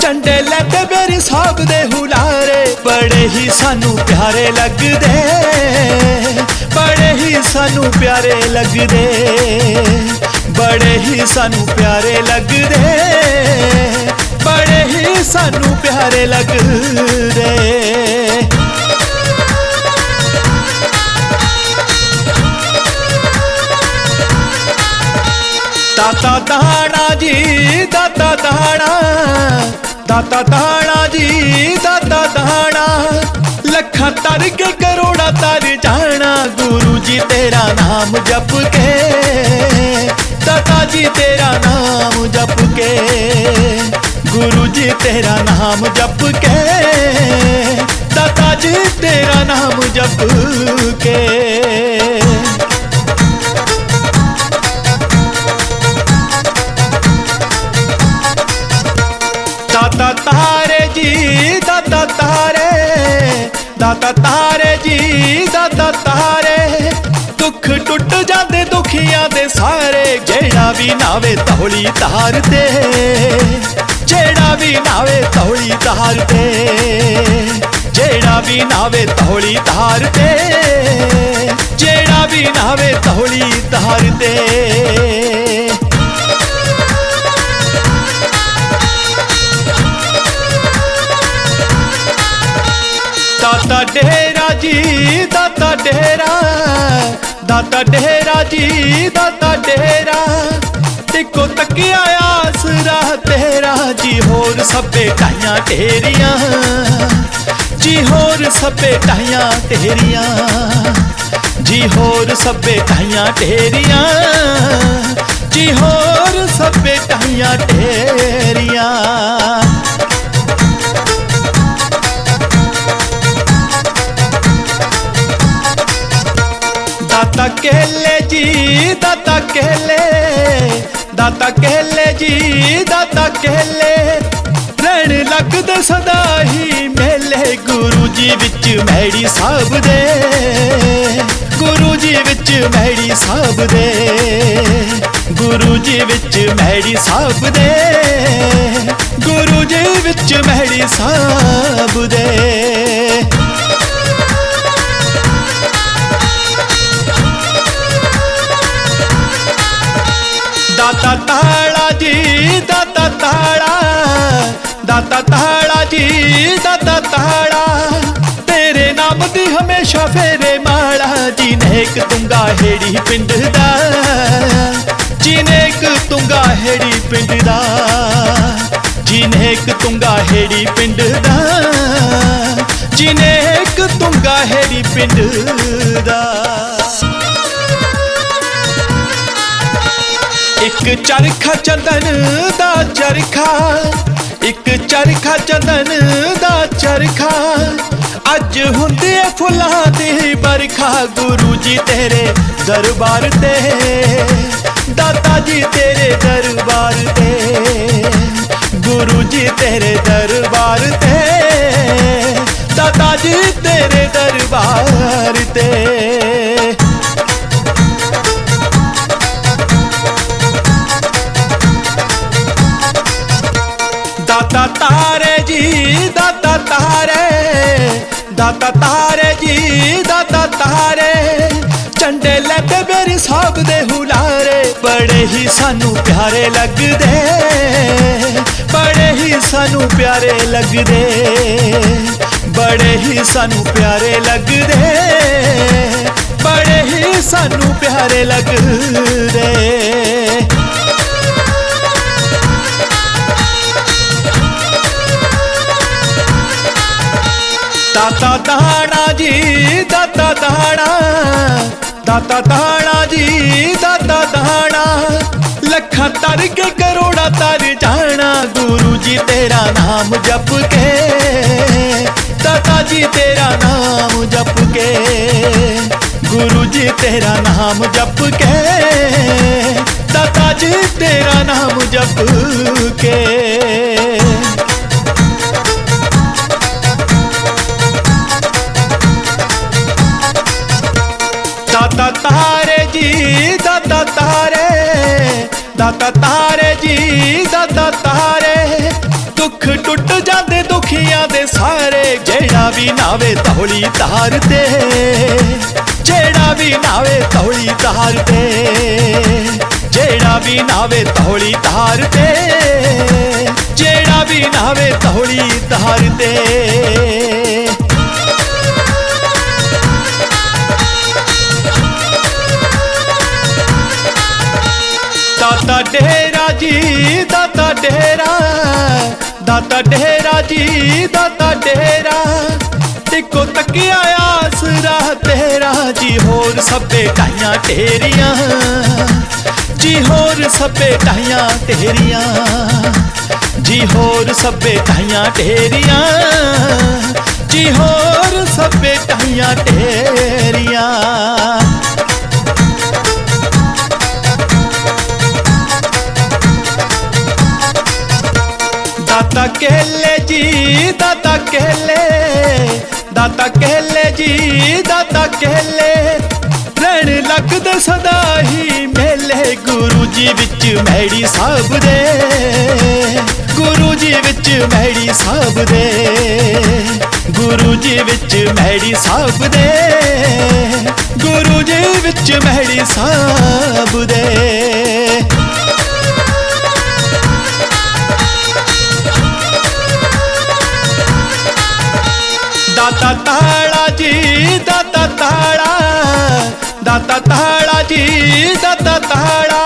झंडे लैते मेरी साहब दे हुलारे। बड़े ही सानू प्यारे लगदे, बड़े ही सानू प्यारे लगदे, बड़े ही सानू प्यारे लगदे, बड़े ही सानू प्यारे लगदे। दाता दाना जी दाता दाना, दाता दाना जी दाता दाना, लखा तर के करोड़ा तर जाना। गुरु जी तेरा नाम जप के, दाता जी तेरा नाम जप के, गुरु जी तेरा नाम जप के, दाता जी तेरा नाम जप के। दाता तारे जी दाता तारे, दाता तारे जी दाता तारे, दुख टुट जाते दुखियां दे सारे। जेड़ा भी नावे तौली तार ते, जेड़ा भी नावे तौली तार ते, जेड़ा भी नावे तौली तार ते, जेड़ा भी नावे तौली तार ते। दाता डेरा जी दाता डेरा, दाता डेरा जी दाता डेरा, टिको तकिया आसरा तेरा। जी होर सभे टाइयां ढेरियां, जी होर सभे टाइयां ढेरियां, जी होर सभे टाइयां ढेरियां, जी होर सभे टाइयां ढेरियां। दाता कहले जी दाता कहले, दाता कहले जी दाता कहले, रहन लगदे सदा ही मेले गुरु जी विच मैड़ी साहब दे, गुरु जी विच मैड़ी साहब दे, गुरु जी विच मैड़ी साहब दे, गुरु जी विच मैड़ी साहब दे। दाता ताड़ा जी दाता ताड़ा, दाता ताड़ा जी दाता ताड़ा, तेरे नाम दी हमेशा फेरे माला। जी नेक तुंगा हेड़ी पिंड दा, जी नेक तुंगा हेड़ी पिंड दा, जी नेक जिनेक तुंगा हेड़ी पिंड दा, जिनेक तुंगा हेड़ी पिंड दा। एक चरखा चंदन दा चरखा, एक चरखा चंदन दा चरखा, अज हुंदे फुलां दी बरखा। गुरु जी तेरे दरबार ते, दाता जी तेरे दरबार ते, गुरु जी तेरे दरबार ते, दाता जी तेरे दरबार ते। दाता तारे जी दाता तारे, दाता तारे जी दाता तारे, झंडे लैते मेरे साहब दे हुलारे। बड़े ही सानू प्यारे लगदे, बड़े ही सानू प्यारे लगदे, बड़े ही सानू प्यारे लगदे, बड़े ही सानू प्यारे लगदे। दाता दाना जी दाता दाना, दाता दाना जी दाता दाना, लखा तर के करोड़ा तर जाना। गुरु जी तेरा नाम जप के, दाता जी तेरा नाम जप के, गुरु जी तेरा नाम जप के, दाता जी तेरा नाम जप के। दाता तारे जी दाता तारे, दाता तारे जी दाता तारे, दुख टुट जाते दुखियां दे सारे। जेड़ा भी नावे तौली तार ते, जेड़ा भी नावे तौली तार ते, जेड़ा भी नावे तौली तार ते, जेड़ा भी नावे तौली तार ते। दाता डेरा जी दाता डेरा, दाता डेरा जी दाता डेरा, इको तकिया आसरा तेरा। जी होर सब्बे टाइयां तेरियां, जी होर सब्बे टाइयां तेरियां, जी होर सब्बे टाइयां तेरियां, जी होर सब्बे टाइयां तेरियां। दाता केले जी दाता केले, दाता केले जी दाता केले, रहन लगदे सदा ही मेले। गुरु जी विच मैड़ी साहब दे, गुरु जी विच मैड़ी साहब दे, गुरु जी विच मैड़ी साहब दे, गुरु जी विच मैड़ी साहब दे। दाता ताड़ा जी दाता ताड़ा, दाता ताड़ा जी दाता ताड़ा,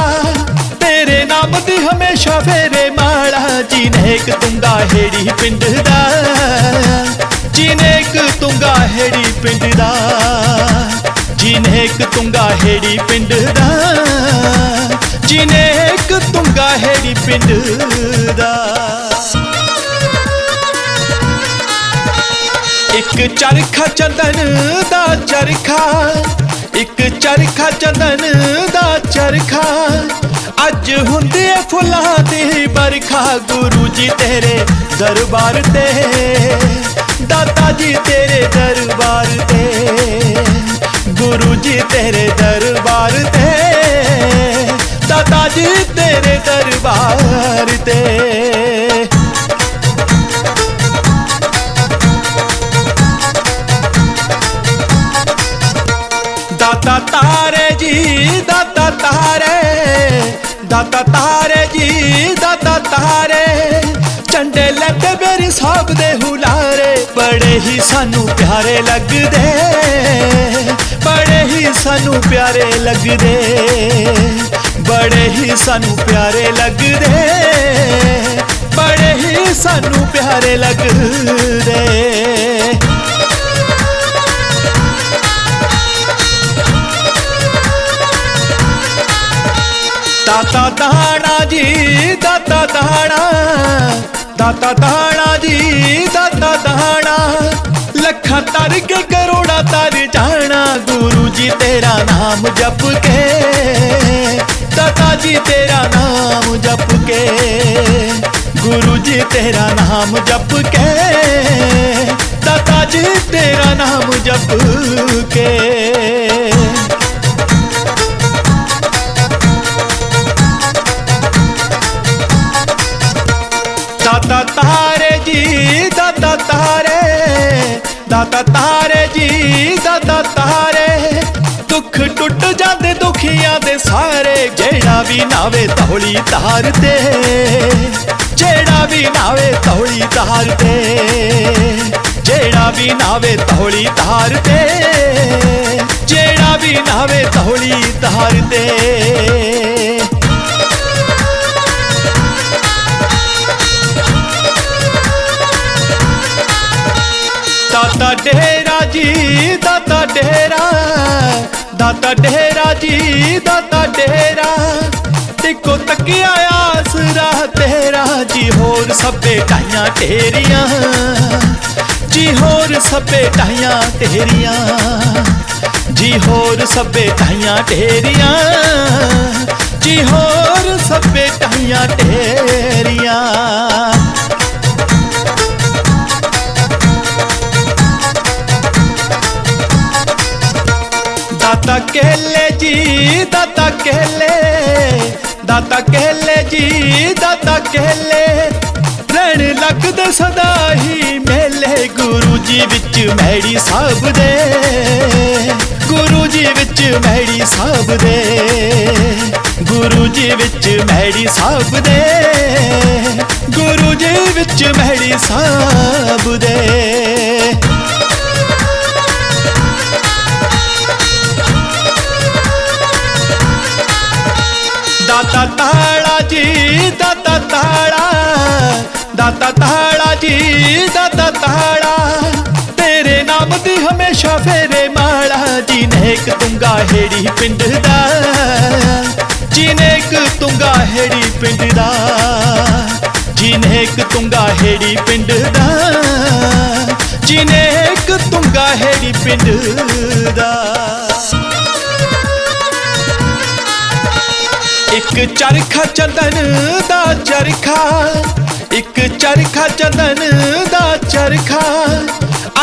तेरे नाम दी हमेशा फेरे माड़ा। जिनेक तुंगा हेड़ी पिंड दा, जिनेक तुंगा हेड़ी पिंड दा, जिनेक तुंगा हेड़ी पिंड दा, जिनेक तुंगा हेड़ी पिंड दा। एक चरखा चंदन दा चरखा, एक चरखा चंदन दा चरखा, अज हुंदे फुलां दी बरखा। गुरु जी तेरे दरबार ते, दाता जी तेरे दरबार ते, गुरु जी तेरे दरबार ते, दाता जी तेरे दरबार ते। दाता तारे जी दाता तारे, दाता तारे जी दाता तारे, झंडे लैते मेरे साहब दे हुलारे। बड़े ही सानू प्यारे लगदे, बड़े ही सानू प्यारे लगदे, बड़े ही सानू प्यारे लगदे, बड़े ही सानू प्यारे लगदे। दाता दाना जी दाता दाना, दाता दाना जी दाता दाना, लखा तर के करोड़ा तर जाना गुरु जी तेरा नाम जप के, दाता जी तेरा नाम जप के, गुरु जी तेरा नाम जप के, दाता जी तेरा नाम जप के। दाता तारे जी दाता तारे, दाता तारे जी दाता तारे, दुख टुट जाते दुखियां दे सारे, जेड़ा भी नावे तौली तार दे, जेड़ा भी नावे तौली तार दे, जेड़ा भी नावे तौली तार दे, जेड़ा भी नावे तौली तार दे। दाता डेरा जी दाता डेरा, दाता डेरा जी दाता डेरा, टिको तकिया आसरा तेरा जी, होर सबे टाइयां तेरियां जी, होर सबे टाइयां तेरियां जी, होर सबे टाइयां तेरियां जी, होर सबे टाइयां तेरियां। दाता केले जी दाता केले, दाता केले जी दाता केले, रहन लगदे सदा ही मेले गुरु जी विच मैड़ी साहब दे, गुरु जी विच मैड़ी साहब दे, गुरु जी विच मैड़ी साहब दे, गुरु जी विच मैड़ी साहब दे। दाता ताड़ा जी दाता ताड़ा, दाता ताड़ा जी दाता ताड़ा, तेरे नाम दी हमेशा फेरे माड़ा जी, नेक तुंगा हेड़ी पिंड दा जी, नेक तुंगा हेड़ी पिंड दा जी, नेक तुंगा हेड़ी पिंड दा जी, नेक तुंगा हेड़ी पिंड दा। एक चरखा चंदन दा चरखा, एक चरखा चंदन दा चरखा,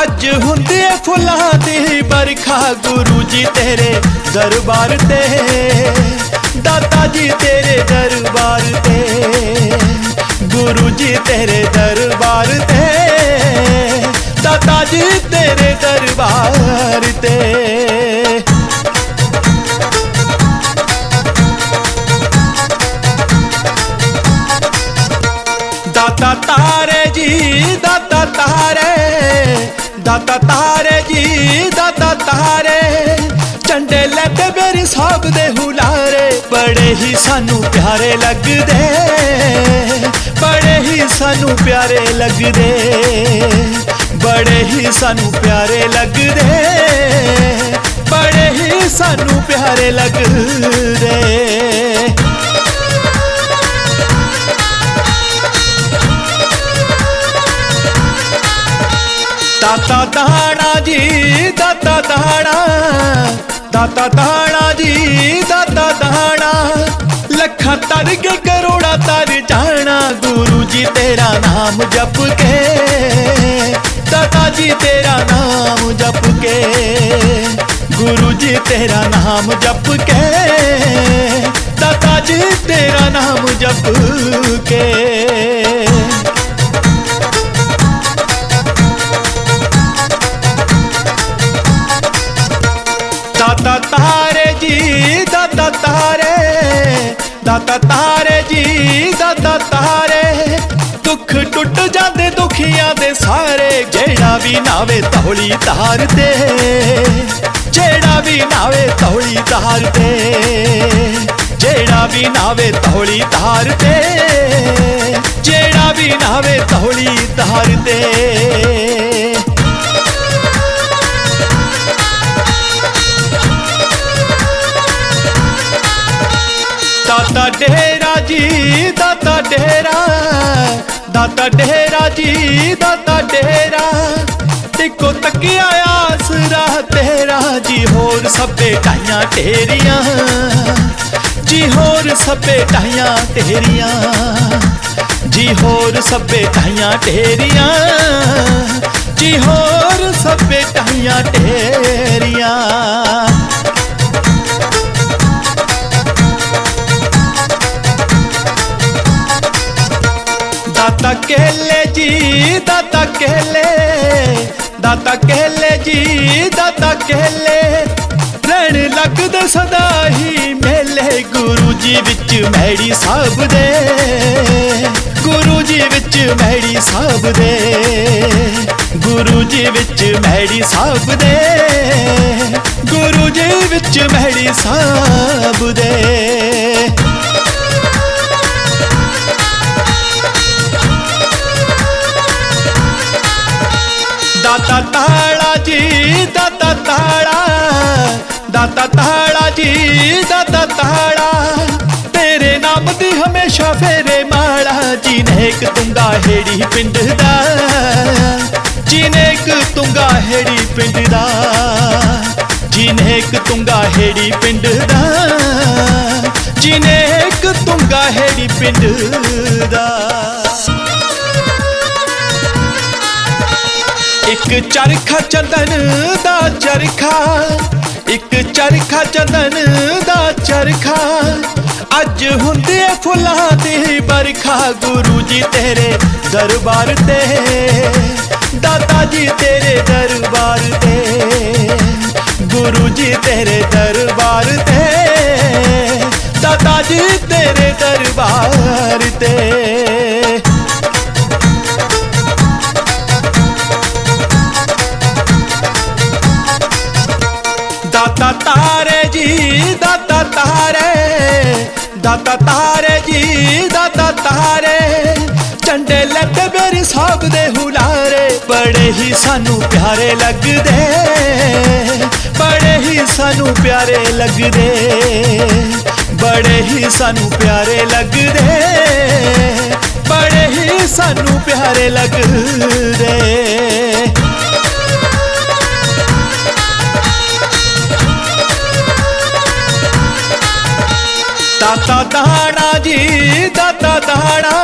अज हुंदी फुलां दी बरखा गुरु जी तेरे दरबार ते, दाता जी तेरे दरबार ते, गुरु जी तेरे दरबार ते, दाता जी तेरे दरबार ते। दाता तारे जी दाता तारे, दाता तारे जी दाता तारे, झंडे लैते मेरे साहब दे हुलारे, बड़े ही सानू प्यारे लगदे, बड़े ही सानू प्यारे लगदे, बड़े ही सानू प्यारे लगदे, बड़े ही सानू प्यारे लगदे। दाता दाना जी दाता दाना, दाता दाना जी दाता दाना, लखा तर के करोड़ा तर जाना गुरु जी तेरा नाम जप के, दाता जी तेरा नाम जप के, गुरु जी तेरा नाम जप के, दाता जी तेरा नाम जप के। दाता तारे जी दाता तारे, दाता तारे जी दाता तारे, दुख टुट जाते दुखियां दे सारे, जेड़ा भी नावे तौली तार दे, जेड़ा भी नावे तौली तार दे, जेड़ा भी नावे तौली धार ते, जेड़ा भी नावे तौली धार ते। दाता डेरा जी दाता डेरा, दाता डेरा जी दाता डेरा, इको तकिया आसरा तेरा जी। होर सबे टाइयां तेरियां जी, होर सबे टाइयां तेरियां जी, होर सबे टाइयां तेरियां जी, होर सबे टाइयां तेरियां। दाता केले जी दाता केले, दाता केले जी दाता केले, रहन लगदे सदा ही मेले। गुरु जी विच मैड़ी साहब दे, गुरु जी विच मैड़ी साहब दे, गुरु जी विच मैड़ी साहब दे, गुरु जी विच मैड़ी साहब दे। दाता ताड़ा जी दाता ताड़ा, दाता ताड़ा जी दाता ताड़ा, तेरे नाम दी हमेशा फेरे माड़ा। जी नेक तुंगा हेड़ी पिंड दा, जी नेक तुंगा हेड़ी पिंड दा, जी नेक तुंगा हेड़ी पिंड दा, जी नेक तुंगा हेड़ी पिंड दा। एक चरखा चंदन दा चरखा, एक चरखा चंदन दा चरखा, अज हुंदी फुल्लां दी बरखा। गुरु जी तेरे दरबार ते, दाता जी तेरे दरबार ते, गुरु जी तेरे दरबार ते, दाता जी तेरे दरबार ते। दाता तारे जी दाता तारे, दाता तारे जी दाता तारे, झंडे लैते मेरे साहब दे हुलारे। बड़े ही सानू प्यारे लगदे, बड़े ही सानू प्यारे लगदे, बड़े ही सानू प्यारे लगदे, बड़े ही सानू प्यारे लगदे। दाता दाना जी दाता दाना,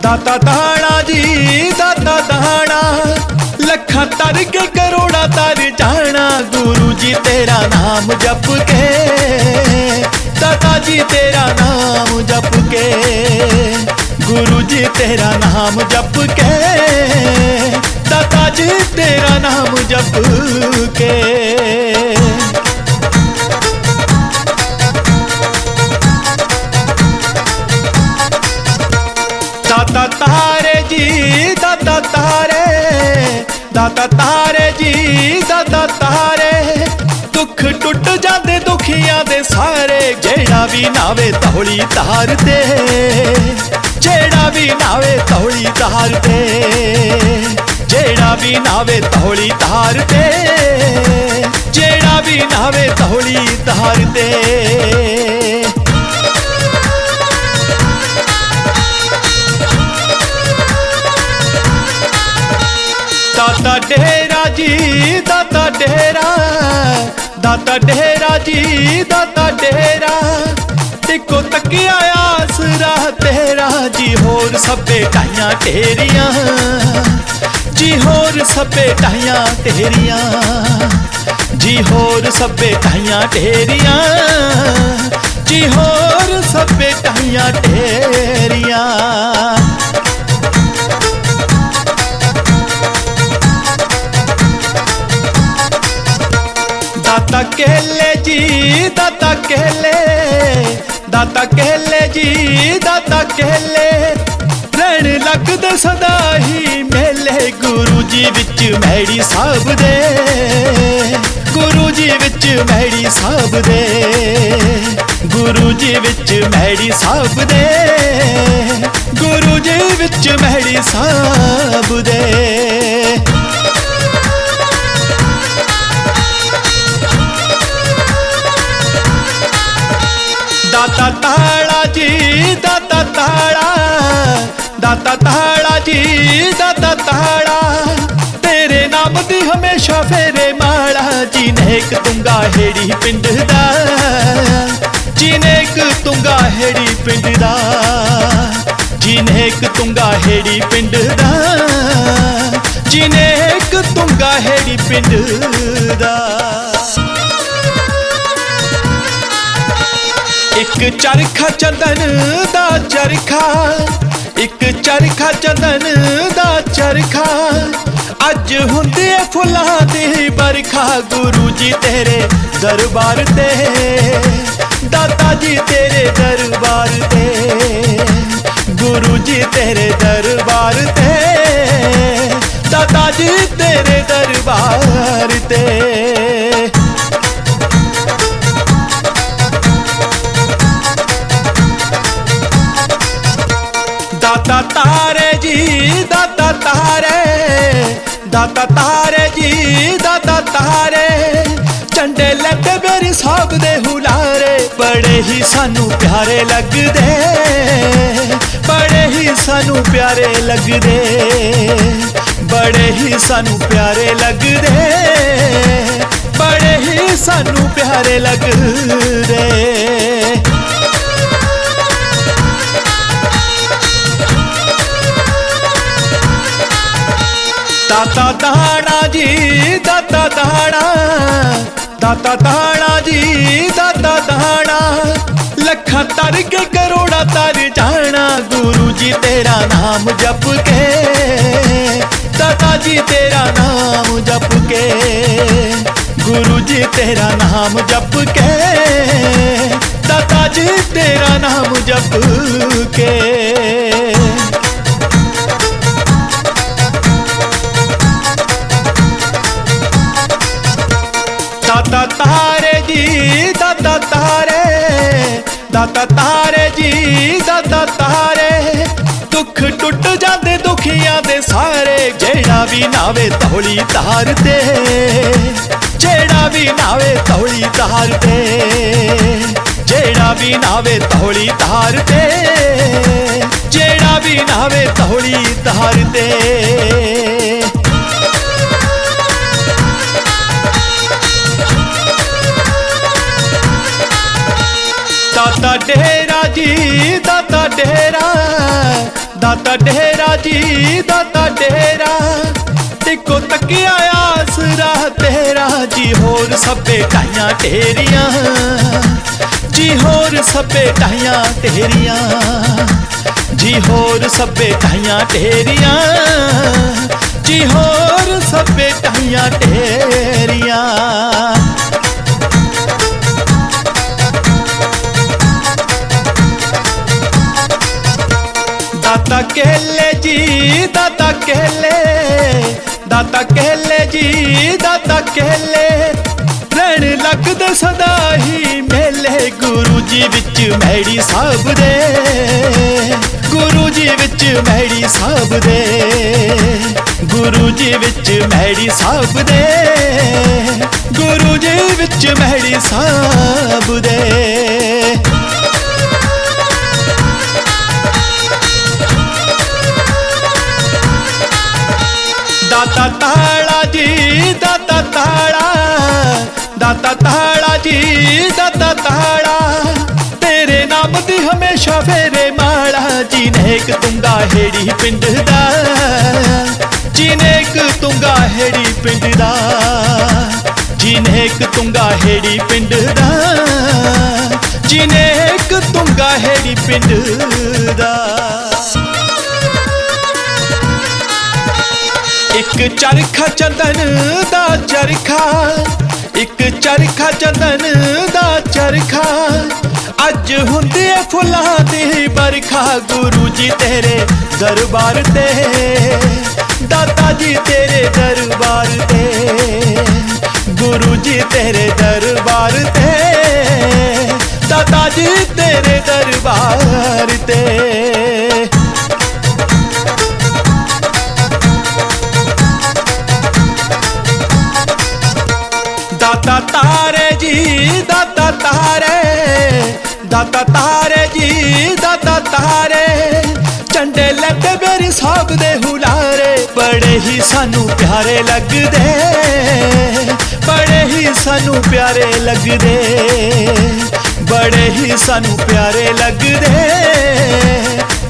दाता दाना जी दाता दाना, लखा तर के करोड़ा तर जाना। गुरु जी तेरा नाम जप के, दाता जी तेरा नाम जप के, गुरु जी तेरा नाम जप के, दाता जी तेरा नाम जप के। दाता तारे जी दाता तारे, दाता तारे जी दाता तारे, दुख टुट जाते दुखियां दे सारे। जेड़ा भी नावे तौली धार ते, जेड़ा भी नावे तौली धार ते, जेड़ा भी नावे तौली धार ते, जेड़ा भी नावे तौली धार ते। दाता डेरा जी दाता डेरा, दाता डेरा जी दाता डेरा, इको तकिया आसरा तेरा जी। होर सबे टाइयां तेरियां जी, होर सबे टाइयां तेरियां जी, होर सबे टाइयां तेरियां जी, होर सबे टाइयां तेरियां। दाता केले जी दाता केले, दाता केले जी दाता केले, रहन लगदे सदा ही मेले। गुरु जी विच मैड़ी साहब दे, गुरु जी विच मैड़ी साहब दे, गुरु जी विच मैड़ी साहब दे, गुरु जी विच मैड़ी साहब दे। दाता ताड़ा जी दाता ताड़ा, दाता ताड़ा जी दाता ताड़ा, तेरे नाम दी हमेशा फेरे माड़ा। जी नेक तुंगा हेड़ी पिंड दा, जी नेक तुंगा हेड़ी पिंड दा, जी नेक तुंगा हेड़ी पिंड दा, जी नेक तुंगा हेड़ी पिंड दा। एक चरखा चंदन दा चरखा, एक चरखा चंदन दा चरखा, अज हुंदी फुल्लां दी बरखा। गुरु जी तेरे दरबार ते, दाता जी तेरे दरबार ते, गुरु जी तेरे दरबार ते, दाता जी तेरे दरबार ते। दाता तारे जी दाता तारे, दाता तारे जी दाता तारे, झंडे लैते मेरे साहब दे हुलारे। बड़े ही सानू प्यारे लगदे, बड़े ही सानू प्यारे लगदे, बड़े ही सानू प्यारे लगदे, बड़े ही सानू प्यारे लगदे। दाता दाना जी दाता दाना, दाता दाना जी दाता दाना, लखा तर के करोड़ा तर जाना। गुरु जी तेरा नाम जप के, दाता जी तेरा नाम जप के, गुरु जी तेरा नाम जप के, दाता जी तेरा नाम जप के। दाता तारे जी दाता तारे, दाता तारे जी दाता तारे, दुख टुट जाते दुखियां दे सारे। जेड़ा भी नावे तौली तार दे, जेड़ा भी नावे तौली तार दे, जेड़ा भी नावे तौली तार दे, जेड़ा भी नावे तौली तार दे। दाता डेरा जी दाता डेरा, दाता डेरा जी दाता डेरा, देखो तकिया आसरा तेरा। जी होर सबे टाइयां तेरियां, जी होर सबे टाइयां तेरियां, जी होर सबे टाइयां तेरियां, जी होर सबे टाइयां तेरियां। दाता केले जी दाता केले, दाता केले जी दाता केले, रहन लगदे सदा ही मेले। गुरु जी विच मैड़ी साहब दे, गुरु जी विच मैड़ी साहब दे, गुरु जी विच मैड़ी साहब दे, गुरु जी विच मैड़ी साहब दे। दाता ताड़ा जी दाता ताड़ा, दाता ताड़ा जी दाता ताड़ा, तेरे नाम दी हमेशा फेरे माड़ा। जी नेक तुंगा हेड़ी पिंड दा, जी नेक तुंगा हेड़ी पिंड दा, जी नेक तुंगा हेड़ी पिंड दा, जी नेक तुंगा हेड़ी पिंड दा। एक चरखा चंदन दा चरखा, एक चरखा चंदन दा चरखा, अज हुंदी फुल्लां दी बरखा। गुरु जी तेरे दरबार ते, दाता जी तेरे दरबार ते, गुरु जी तेरे दरबार ते, दाता जी तेरे दरबार ते। दाता तारे जी दाता तारे, दाता तारे जी दाता तारे, झंडे लैते मेरी साहब दे हुलारे, बड़े ही सानू प्यारे लगदे, बड़े ही सानू प्यारे लगदे, बड़े ही सानू प्यारे लगदे,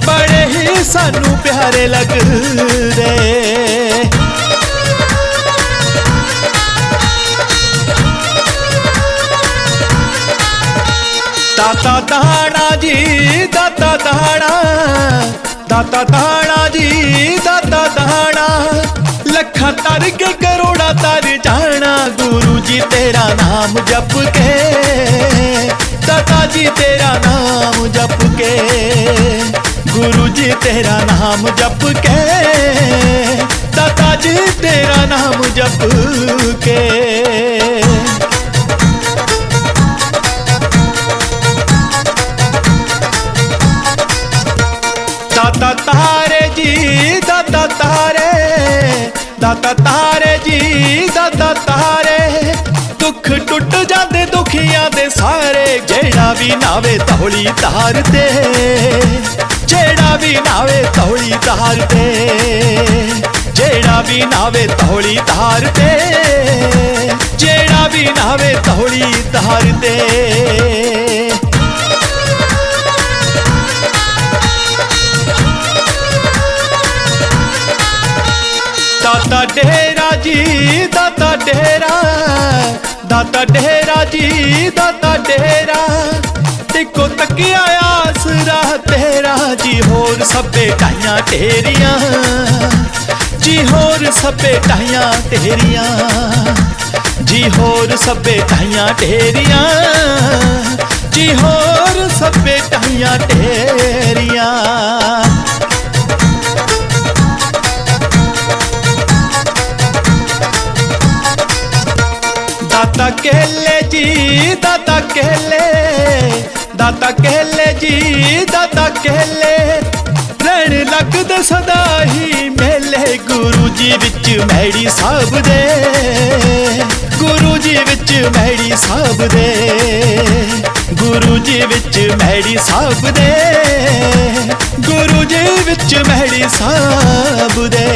बड़े ही सानू प्यारे लगदे। दाता दाना जी दाता दाना, दाता दाना जी दाता दाना, लखा तर के करोड़ा तर जाना, गुरु जी तेरा नाम जप के, दाता जी तेरा नाम जप के, गुरु जी तेरा नाम जप के, दाता जी तेरा नाम जप के। दाता तारे जी दाता तारे, दाता तारे जी दाता तारे, दुख टुट जाते दुखियां दे सारे, जेड़ा भी नावे तौली तार ते, जेड़ा भी नावे तौली तार ते, जेड़ा भी नावे तौली तार ते, जेड़ा भी नावे तौली तार ते। दाता डेरा जी दाता डेरा, दाता डेरा जी दाता डेरा, टिको तकिया आसरा तेरा जी, होर सब्बे टाइयां तेरियां जी, होर सब्बे टाइयां तेरियां जी, होर सब्बे टाइयां तेरियां जी, होर सब्बे टाइयां तेरियां। दाता केले जी दाता केले, दाता केले जी दाता केले, रहन लगदे सदा ही मेले, गुरु जी विच मैड़ी साहब दे, गुरु जी विच मैड़ी साहब दे, गुरु जी विच मैड़ी साहब दे, गुरु जी विच मैड़ी साहब दे।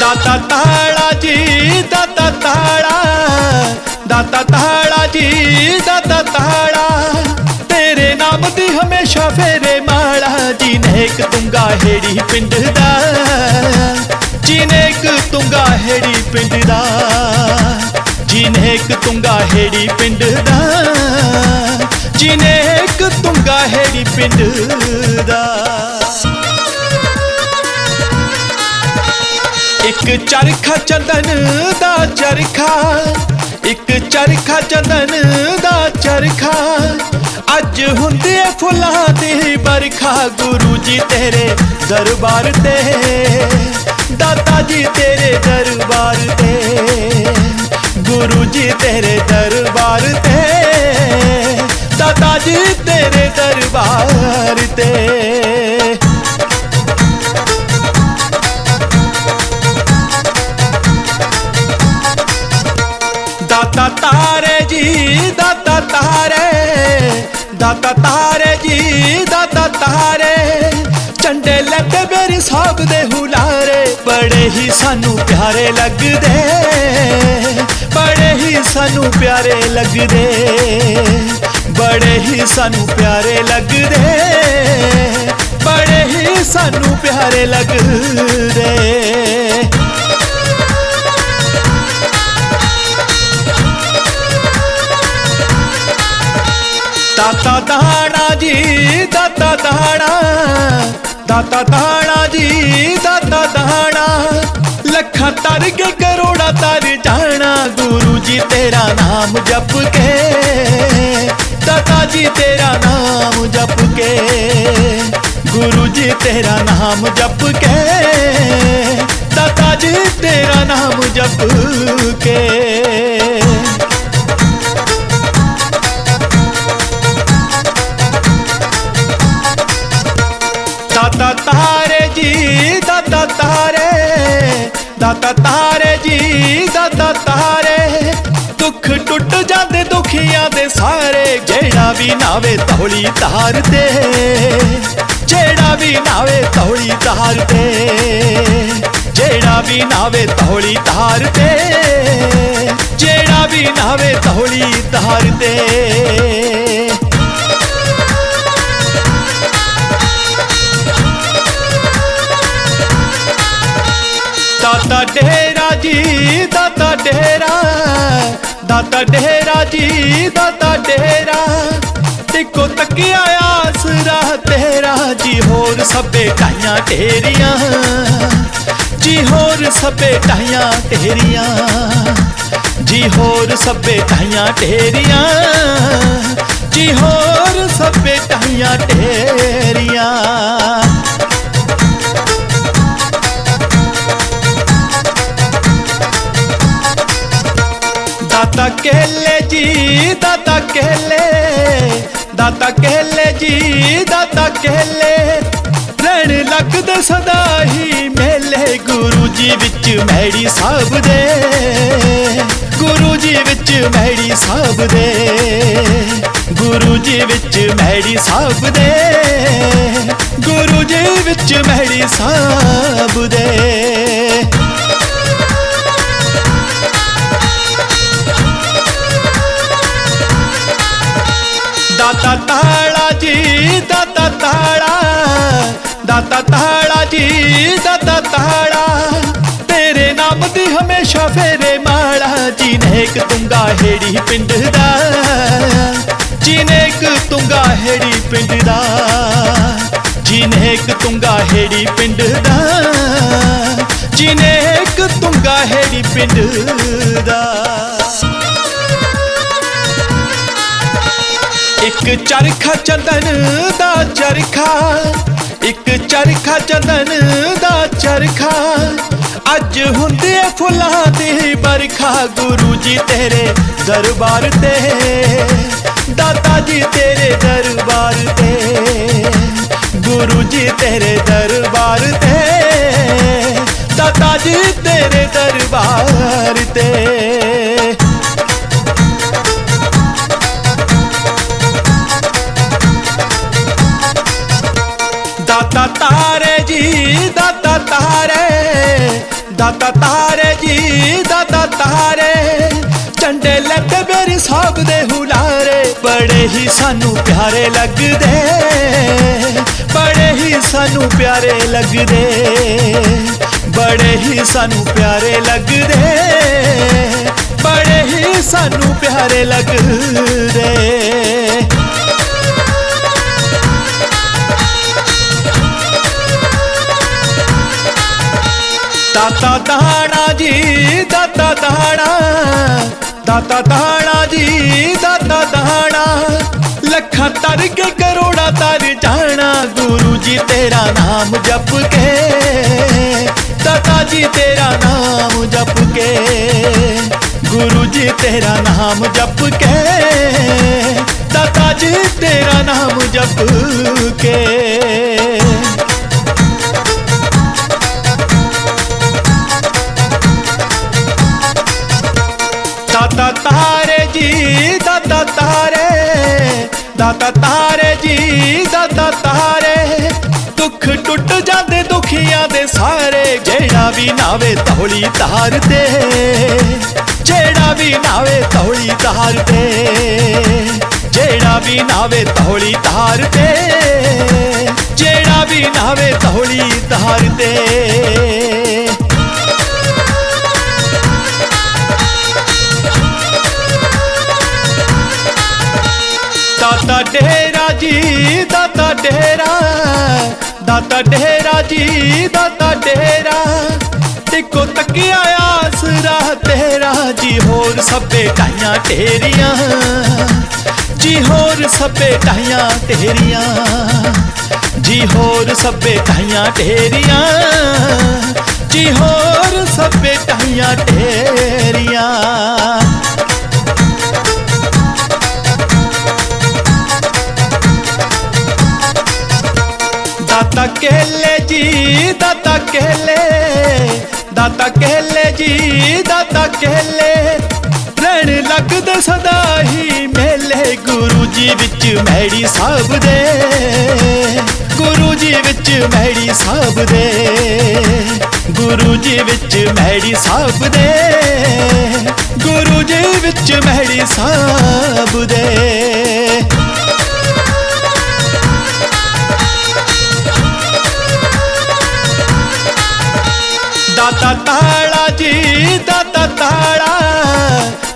दाता ताड़ा जी दाता ताड़ा, दाता ताड़ा जी दाता ताड़ा, तेरे नाम दी हमेशा फेरे माड़ा, जिनेक तुंगा हेड़ी पिंड दा, जिनेक तुंगा हेड़ी पिंड दा, जिनेक तुंगा हेड़ी पिंड दा, जिनेक तुंगा हेड़ी पिंड दा। एक चरखा चंदन दा चरखा, एक चरखा चंदन दा चरखा, अज हुंदी फुलां दी बरखा, गुरु जी तेरे दरबार ते, दाता जी तेरे दरबार ते, गुरु जी तेरे दरबार ते, दाता जी तेरे दरबार ते। दाता तारे जी दाता तारे, दाता तारे जी दाता तारे, झंडे लैते मेरी साहब दे हुलारे, बड़े ही सानू प्यारे लगदे, बड़े ही सानू प्यारे लगदे, बड़े ही सानू प्यारे लगदे, बड़े ही सानू प्यारे लगदे। दाता दाना जी दाता दाना, दाता दाना जी दाता दाना, लखा तर के करोड़ा तर जाना, गुरु जी तेरा नाम जप के, दाता जी तेरा नाम जप के, गुरु जी तेरा नाम जप के, दाता जी तेरा नाम जप के। दाता तारे जी दाता तारे, दाता तारे जी दाता तारे, दुख टुट जाते दुखियां दे सारे। जेड़ा भी नावे तौली तार दे, जेड़ा भी नावे तौली तार दे, जेड़ा भी नावे तौली तार दे, जेड़ा भी नावे तौली तार दे। दाता डेरा जी दाता डेरा, दाता डेरा जी दाता डेरा, इको तकिया आसरा तेरा जी। होर सबे टाइयां तेरियां जी, होर सबे टाइयां तेरियां जी, होर सबे टाइयां तेरियां जी, होर सबे टाइयां तेरियां। दाता केले जी दाता केले, दाता केले जी दाता केले, रहन लगदे सदा ही मेले। गुरु जी विच मैड़ी साहब दे, गुरु जी विच मैड़ी साहब दे, गुरु जी विच मैड़ी साहब दे, गुरु जी विच मैड़ी साहब दे। दाता ताड़ा जी दाता ताड़ा, दाता ताड़ा जी दाता ताड़ा, तेरे नाम दी हमेशा फेरे माड़ा। जिनेक तुंगा हेड़ी पिंड दा, जिनेक तुंगा हेड़ी पिंड दा, जिनेक तुंगा हेड़ी पिंड दा, जिनेक तुंगा हेड़ी पिंड दा। एक चरखा चंदन दा चरखा, एक चरखा चंदन दा चरखा, अज हुंदे फुलां दी बरखा। गुरु जी तेरे दरबार ते, दाता जी तेरे दरबार ते, गुरु जी तेरे दरबार ते, दाता जी तेरे दरबार ते। दाता तारे जी दाता तारे, दाता तारे जी दाता तारे, झंडे लैते मेरे साहब दे हुलारे। बड़े ही सानू प्यारे लगदे, बड़े ही सानू प्यारे लगदे, बड़े ही सानू प्यारे लगदे, बड़े ही सानू प्यारे लगदे। दाता दाना जी दाता दाना, दाता दाना जी दाता दाना, लखा तर के करोड़ा तर जाना। गुरु जी तेरा नाम जप के, दाता जी तेरा नाम जप के, गुरु जी तेरा नाम जप के, दाता जी तेरा नाम जप के। दाता तारे जी दाता तारे, दाता तारे जी दाता तारे, दुख टुट जाते दुखियां दे सारे। जेड़ा भी नावे तौली तार दे, जेड़ा भी नावे तौली तार दे, जेड़ा भी नावे तौली तार दे, जेड़ा भी नावे तौली तार दे। दाता डेरा जी दाता डेरा, दाता डेरा जी दाता डेरा, इको तकिया आसरा तेरा जी। होर सबे टाइयां तेरियां जी, होर सबे टाइयां तेरियां जी, होर सबे टाइयां तेरियां जी होर सभे टाइयां ढेरियां। दाता कहले जी दाता कहले, दाता कहले जी दाता कहले, रहन लगदे सदा ही मेले गुरु जी विच मैड़ी साहब दे, गुरु जी विच मैड़ी साहब दे, गुरु जी विच मैड़ी साहब दे, गुरु जी विच मैड़ी साहब दे। दाता ताड़ा जी दाता ताड़ा,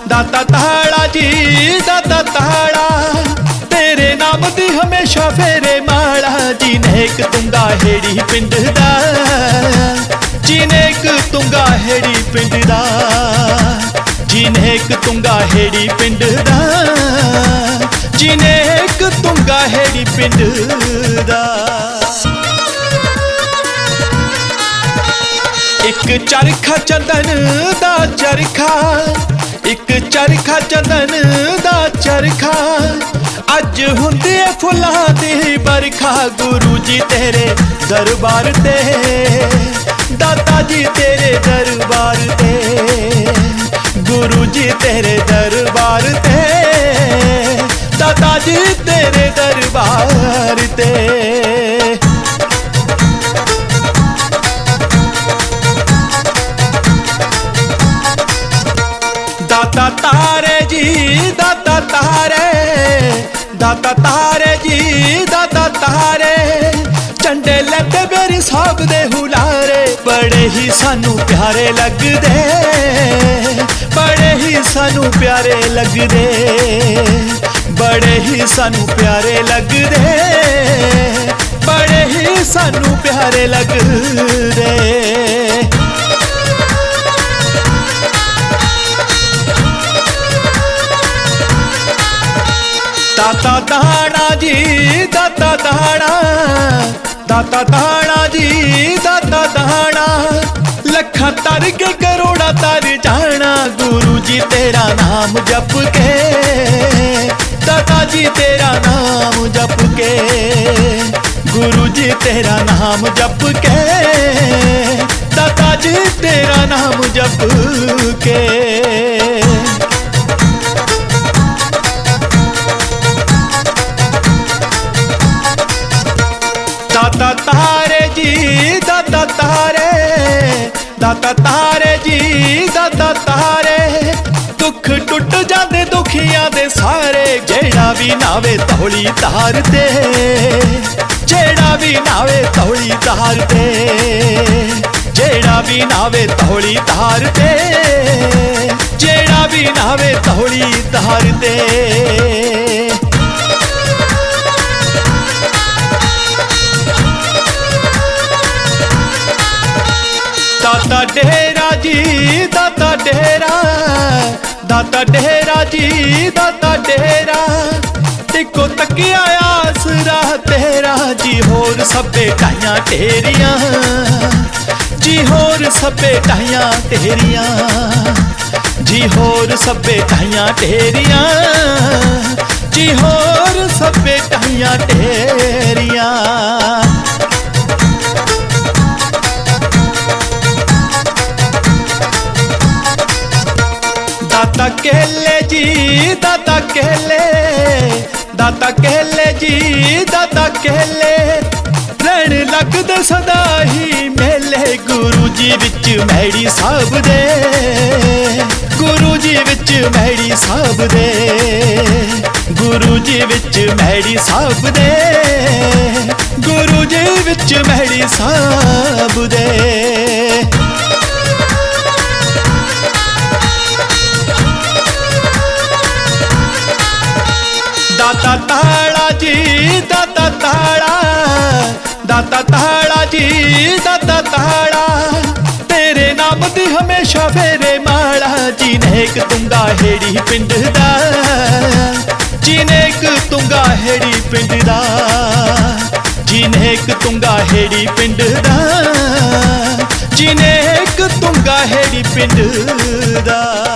दाता ताड़ा जी दाता ताड़ा, तेरे नाम दी हमेशा फेरे माड़ा। जी नेक तुंगा हेड़ी पिंड दा, जी नेक तुंगा हेड़ी पिंड दा, जी नेक तुंगा हेड़ी पिंड दा, जी नेक तुंगा हेड़ी पिंड दा। एक चरखा चंदन दा चरखा, एक चरखा चंदन दा चरखा, अज हुंदी है फुलां दी बरखा। गुरु जी तेरे दरबार ते, दाता जी तेरे दरबार ते, गुरु जी तेरे दरबार ते, दाता जी तेरे दरबार ते। दाता तारे जी दाता तारे, दाता तारे जी दाता तारे, झंडे लैते मेरे साहब दे हुलारे। बड़े ही सानू प्यारे लगदे, बड़े ही सानू प्यारे लगदे, बड़े ही सानू प्यारे लगदे, बड़े ही सानू प्यारे लगदे। दाता दाना जी दाता दाना, दाता दाना जी दाता दाना, लखा तर के करोड़ा तर जाना। गुरु जी तेरा नाम जप के, दाता जी तेरा नाम जप के, गुरु जी तेरा नाम जप के, दाता जी तेरा नाम जप के। दाता तारे जी दाता तारे, दाता तारे जी दाता तारे, दुख टुट जाते दुखियां दे सारे। जेड़ा भी नावे तौली तार ते, जेड़ा भी नावे तौली तार ते, जेड़ा भी नावे तौली तार ते, जेड़ा भी नावे तौली तार ते। दाता डेरा जी दाता डेरा, दाता डेरा जी दाता डेरा, इको तकिया आसरा तेरा। जी होर सभे टाइयां ढेरियां, जी होर सभे टाइयां ढेरियां, जी होर सभे टाइयां ढेरियां, जी होर सभे टाइयां ढेरियां। दाता कहले जी दाता कहले, दाता कहले जी दाता कहले, रहन लगदे सदा ही मेले गुरु जी विच मैड़ी साहब दे, गुरु जी विच मैड़ी साहब दे, गुरु जी विच मैड़ी साहब दे, गुरु जी विच मैड़ी साहब दे। दाता ताड़ा जी दाता ताड़ा, दाता ताड़ा जी दाता ताड़ा, तेरे नाम दी हमेशा फेरे माड़ा। जी नेक तुंगा हेड़ी पिंड दा, जी नेक तुंगा हेड़ी पिंड दा, जी नेक तुंगा हेड़ी पिंड दा, जी नेक पिंड दा।